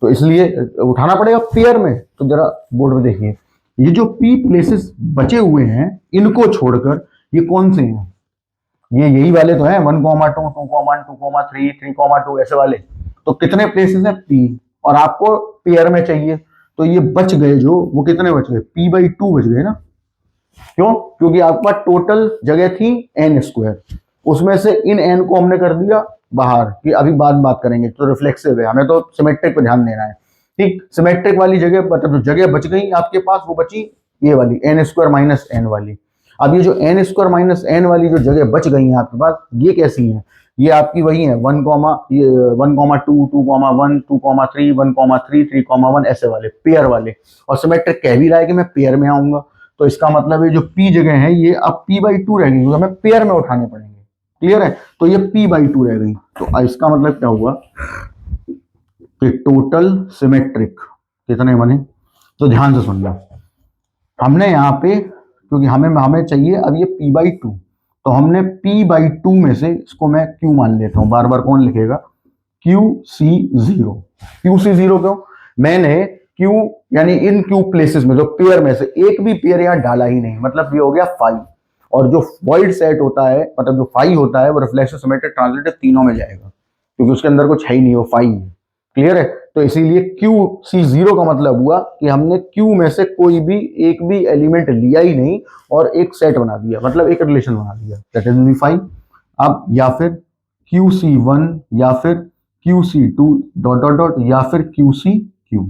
तो इसलिए उठाना पड़ेगा पेयर में। तो जरा बोर्ड में देखिए, ये जो p प्लेसेस बचे हुए हैं इनको छोड़कर ये कौन से हैं? ये यही वाले तो हैं 1,2 2,1 2,3 3,2 ऐसे वाले। तो कितने प्लेसेस हैं? p, और आपको पेयर में चाहिए, तो ये बच गए जो, वो कितने बच गए? p/2 बच गए ना। क्यों? क्योंकि आपके पास टोटल जगह थी n², उसमें से इन n को हमने कर दिया बाहर, कि अभी बाद बात करेंगे, तो रिफ्लेक्सिव है, हमें तो सिमेट्रिक पे ध्यान देना है, ठीक। सिमेट्रिक वाली जगह, मतलब जो जगह बच गई आपके पास, वो बची ये वाली n² - n वाली। अब ये जो n² - n वाली जो जगह बच गई है आपके पास, ये कैसी है? ये आपकी वही है 1, ये 1,2 2,1 2,3 1,3 3,1 ऐसे वाले पेयर वाले। और सिमेट्रिक कह भी रहा है कि मैं पेयर में आऊंगा, तो इसका मतलब है जो p जगह है ये अब p/2 रह गई, हमें पेयर में उठाने पड़ेंगे। क्लियर है? तो ये p/2 रह गई, तो इसका मतलब क्या हुआ कि टोटल सिमेट्रिक कितने बने? तो ध्यान से सुनना, हमने यहाँ पे, क्योंकि हमें चाहिए अब ये p/2, तो हमने p/2 में से, इसको मैं q मान लेता हूँ, बार बार कौन लिखेगा? QC0। QC0 क्यों? मैंने q यानी इन q प्लेसेस में जो पेयर में से एक भी पेयर यहाँ डाला ही नहीं, मतलब ये हो गया फाई। और जो वॉइड सेट होता है, मतलब जो फाई होता है, वो रिफ्लेक्सिव सिमेट्रिक ट्रांजिटिव तीनों में जाएगा, क्योंकि उसके अंदर कुछ है ही नहीं, वो फाई है। क्लियर है? तो इसीलिए QC0 का मतलब हुआ कि हमने Q में से कोई भी एक भी एलिमेंट लिया ही नहीं और एक सेट बना दिया, मतलब एक रिलेशन बना दिया, दैट इज फाई। अब या फिर QC1 या फिर QC2 डॉट डॉट डॉट या फिर QCQ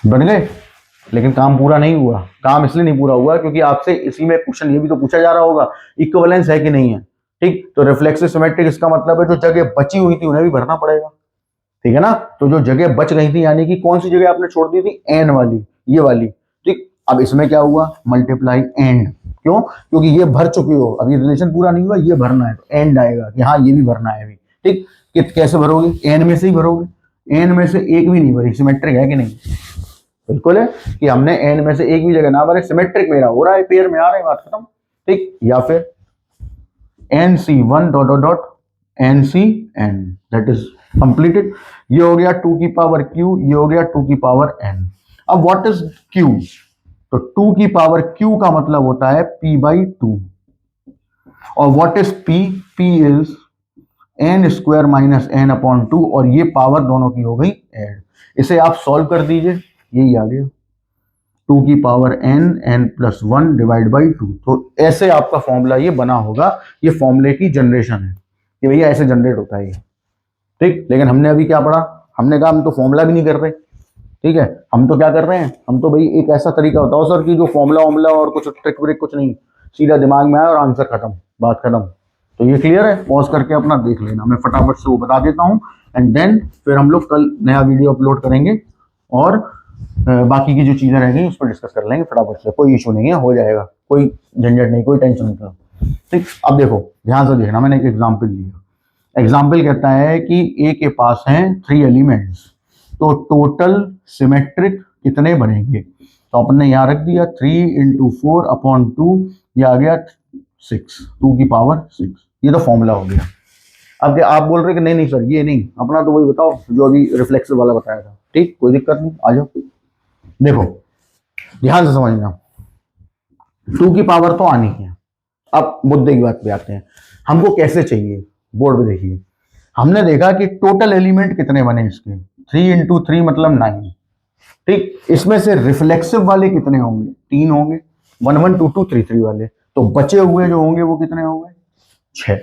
बन गए। लेकिन काम पूरा नहीं हुआ। काम इसलिए नहीं पूरा हुआ क्योंकि आपसे इसी में क्वेश्चन ये भी तो पूछा जा रहा होगा, इक्विवेलेंस है कि नहीं है, ठीक। तो रिफ्लेक्सिव सिमेट्रिक, इसका मतलब है जो जगह बची हुई थी उन्हें भी भरना पड़ेगा, ठीक है ना। तो जो जगह बच गई थी, यानी कि कौन सी जगह आपने छोड़ दी थी? n वाली, ये वाली, ठीक। अब इसमें क्या हुआ? Multiply and. क्यों? क्योंकि ये भर चुके हो, अभी रिलेशन पूरा नहीं हुआ, ये भरना है, तो एंड आएगा कि हाँ ये भी भरना है अभी, ठीक। कैसे भरोगे? n में से ही भरोगे, एन में से एक भी नहीं भरी, सिमेट्रिक है कि नहीं? बिल्कुल है कि हमने एन में से एक भी जगह ना भरे, सिमेट्रिक मेरा हो रहा है, पेयर में आ रहा है, बात खत्म। ठीक, या फिर NC1 dot dot dot NCN, that is completed. ये हो गया 2 की पावर q, ये हो गया 2 की पावर n। अब व्हाट इज q? तो 2 की पावर q का मतलब होता है p/2, और what is p? p is n square minus n upon 2, और ये पावर दोनों की हो गई ऐड। इसे आप सॉल्व कर दीजिए, यही आ गया 2 की power n plus 1 divide by 2। तो ऐसे आपका फॉर्मूला ये बना होगा, ये फॉर्मूले की जनरेशन है कि भैया ऐसे जनरेट होता है ये। ठीक, लेकिन हमने अभी क्या पढ़ा? हमने कहा हम तो फॉर्मूला भी नहीं कर रहे। ठीक है, हम तो क्या कर रहे हैं, हम तो भाई एक ऐसा तरीका बताओ सर कि जो फॉर्मूला वॉर्मूला और कुछ ट्रिक व्रिक कुछ नहीं, सीधा दिमाग में आया और आंसर खत्म, बात खत्म। तो ये क्लियर है? पॉज करके अपना देख लेना, मैं फटाफट से वो बता देता हूँ, एंड देन फिर हम लोग कल नया वीडियो अपलोड करेंगे और बाकी की जो चीजें रह गई उस पर डिस्कस कर लेंगे फटाफट से। कोई इशू नहीं है, हो जाएगा, कोई झंझट नहीं, कोई टेंशन नहीं करो। ठीक, अब देखो ध्यान से देखना, मैंने एक एग्जाम्पल लिया। एग्जाम्पल कहता है कि ए के पास हैं 3 एलिमेंट्स, तो टोटल सिमेट्रिक कितने बनेंगे? तो अपन ने यहाँ रख दिया 3 × 4 अपॉन 2, ये आ गया 6, 2 की पावर 6। ये तो फॉर्मूला हो गया। अब आप बोल रहे कि नहीं नहीं सर ये नहीं, अपना तो वही बताओ जो अभी रिफ्लेक्सिव वाला बताया था। ठीक, कोई दिक्कत नहीं, आ जाओ। देखो ध्यान से समझना, 2 की पावर तो आनी है। अब मुद्दे की बात पे आते हैं, हमको कैसे चाहिए? बोर्ड पे देखिए, हमने देखा कि टोटल एलिमेंट कितने बने इसके, 3 × 3 मतलब 9। ठीक, इसमें से रिफ्लेक्सिव वाले कितने होंगे? 3 होंगे, 1 1 2 2 3 3 वाले। तो बचे हुए जो होंगे वो कितने होंगे? 6।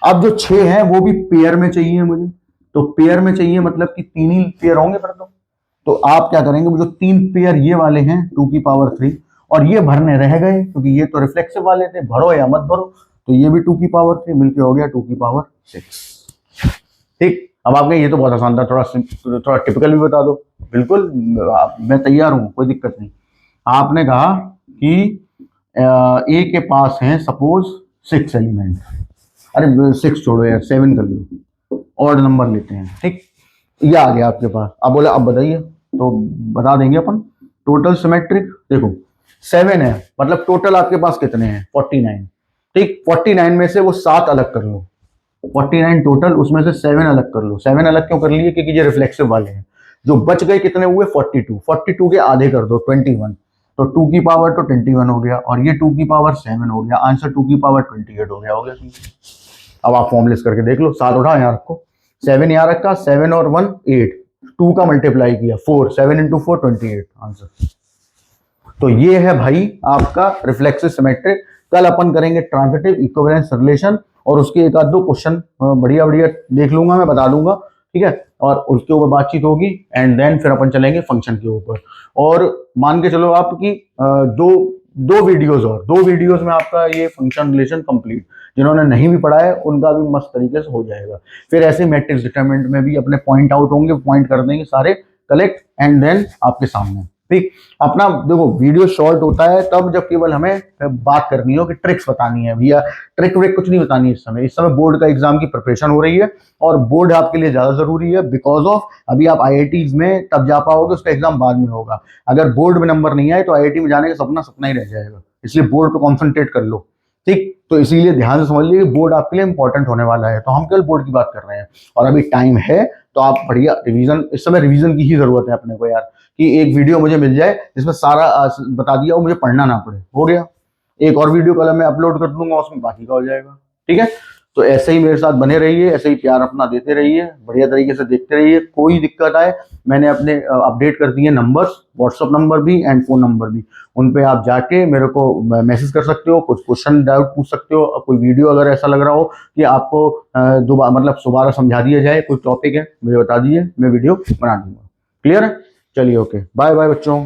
अब जो 6 हैं वो भी पेयर में चाहिए मुझे, तो पेयर में चाहिए मतलब कि 3 ही पेयर होंगे फिर तो आप क्या करेंगे, वो जो 3 पेयर ये वाले हैं 2 की पावर 3, और ये भरने रह गए क्योंकि ये तो रिफ्लेक्सिव वाले थे, भरो या मत भरो, तो ये भी 2 की पावर 3 मिलके हो गया 2 की पावर 6। ठीक, अब आपने ये तो बहुत आसान था, थोड़ा टिपिकल भी बता दो। बिल्कुल, मैं तैयार हूं, कोई दिक्कत नहीं। आपने कहा कि ए के पास हैं सपोज 6 एलिमेंट, अरे 6 छोड़ो यार, 7 कर लो, ऑड नंबर लेते हैं। ठीक, ये आ गया आपके पास। अब बोला अब बताइए, तो बता देंगे अपन। टोटल सिमेट्रिक देखो 7 है, मतलब टोटल आपके पास कितने हैं? 49। ठीक, 49 में से वो 7 अलग कर लो, 49 टोटल, उसमें से 7 अलग कर लो। 7 अलग क्यों कर लिए? क्योंकि ये रिफ्लेक्सिव वाले हैं। जो बच गए कितने हुए? 42। 42 के आधे कर दो 21, तो 2 की पावर तो 21 हो गया, और ये 2 की पावर 7 हो गया, आंसर 2 की पावर 28 हो गया। अब आप फॉर्मुलेस करके देख लो, 7 उठा यहाँ रखो, 7 यहाँ रखा, 7 और 1 8, 2 का मल्टीप्लाई किया 4, 7 × 4 28 आंसर। तो ये है भाई आपका रिफ्लेक्सिव सिमेट्रिक। कल अपन करेंगे ट्रांजिटिव इक्विवेलेंस रिलेशन, और उसके एक आध दो क्वेश्चन बढ़िया बढ़िया देख लूंगा, मैं बता दूंगा। ठीक है, और उसके ऊपर बातचीत होगी, एंड देन फिर अपन चलेंगे फंक्शन के ऊपर। और मान के चलो आप कि दो वीडियोस में आपका ये फंक्शन रिलेशन कंप्लीट। जिन्होंने नहीं भी पढ़ा है उनका भी मस्त तरीके से हो जाएगा। फिर ऐसे मैट्रिक्स डिटरमिनेंट में भी अपने पॉइंट आउट होंगे, पॉइंट कर देंगे सारे कलेक्ट, एंड देन आपके सामने। ठीक, अपना देखो वीडियो शॉर्ट होता है तब जब केवल हमें बात करनी हो कि ट्रिक्स बतानी है। भैया ट्रिक व्रिक कुछ नहीं बतानी है इस समय बोर्ड का एग्जाम की प्रिपरेशन हो रही है, और बोर्ड आपके लिए ज्यादा जरूरी है, बिकॉज ऑफ अभी आप IITs में तब जा पाओगे, उसका एग्जाम बाद में होगा। अगर बोर्ड में नंबर नहीं आए तो IIT में जाने का सपना सपना ही रह जाएगा, इसलिए बोर्ड पे कॉन्सेंट्रेट कर लो। ठीक, तो इसीलिए ध्यान से समझ लीजिए बोर्ड आपके लिए इंपॉर्टेंट होने वाला है, तो हम केवल बोर्ड की बात कर रहे हैं, और अभी टाइम है तो आप बढ़िया रिवीजन, इस समय रिवीजन की ही जरूरत है अपने को यार, कि एक वीडियो मुझे मिल जाए जिसमें सारा बता दिया हो, मुझे पढ़ना ना पड़े, हो गया। एक और वीडियो कल मैं अपलोड कर दूंगा, उसमें बाकी का हो जाएगा। ठीक है, तो ऐसे ही मेरे साथ बने रहिए, ऐसे ही प्यार अपना देते रहिए, बढ़िया तरीके से देखते रहिए। कोई दिक्कत आए, मैंने अपने अपडेट कर दिए नंबर्स, व्हाट्सअप नंबर भी एंड फोन नंबर भी, उन पे आप जाके मेरे को मैसेज कर सकते हो, कुछ क्वेश्चन डाउट पूछ सकते हो, कोई वीडियो अगर ऐसा लग रहा हो कि आपको दोबारा मतलब दोबारा समझा दिया जाए, कोई टॉपिक है मुझे बता दीजिए, मैं वीडियो बना दूंगा। क्लियर है? चलिए ओके, बाय बाय बच्चों।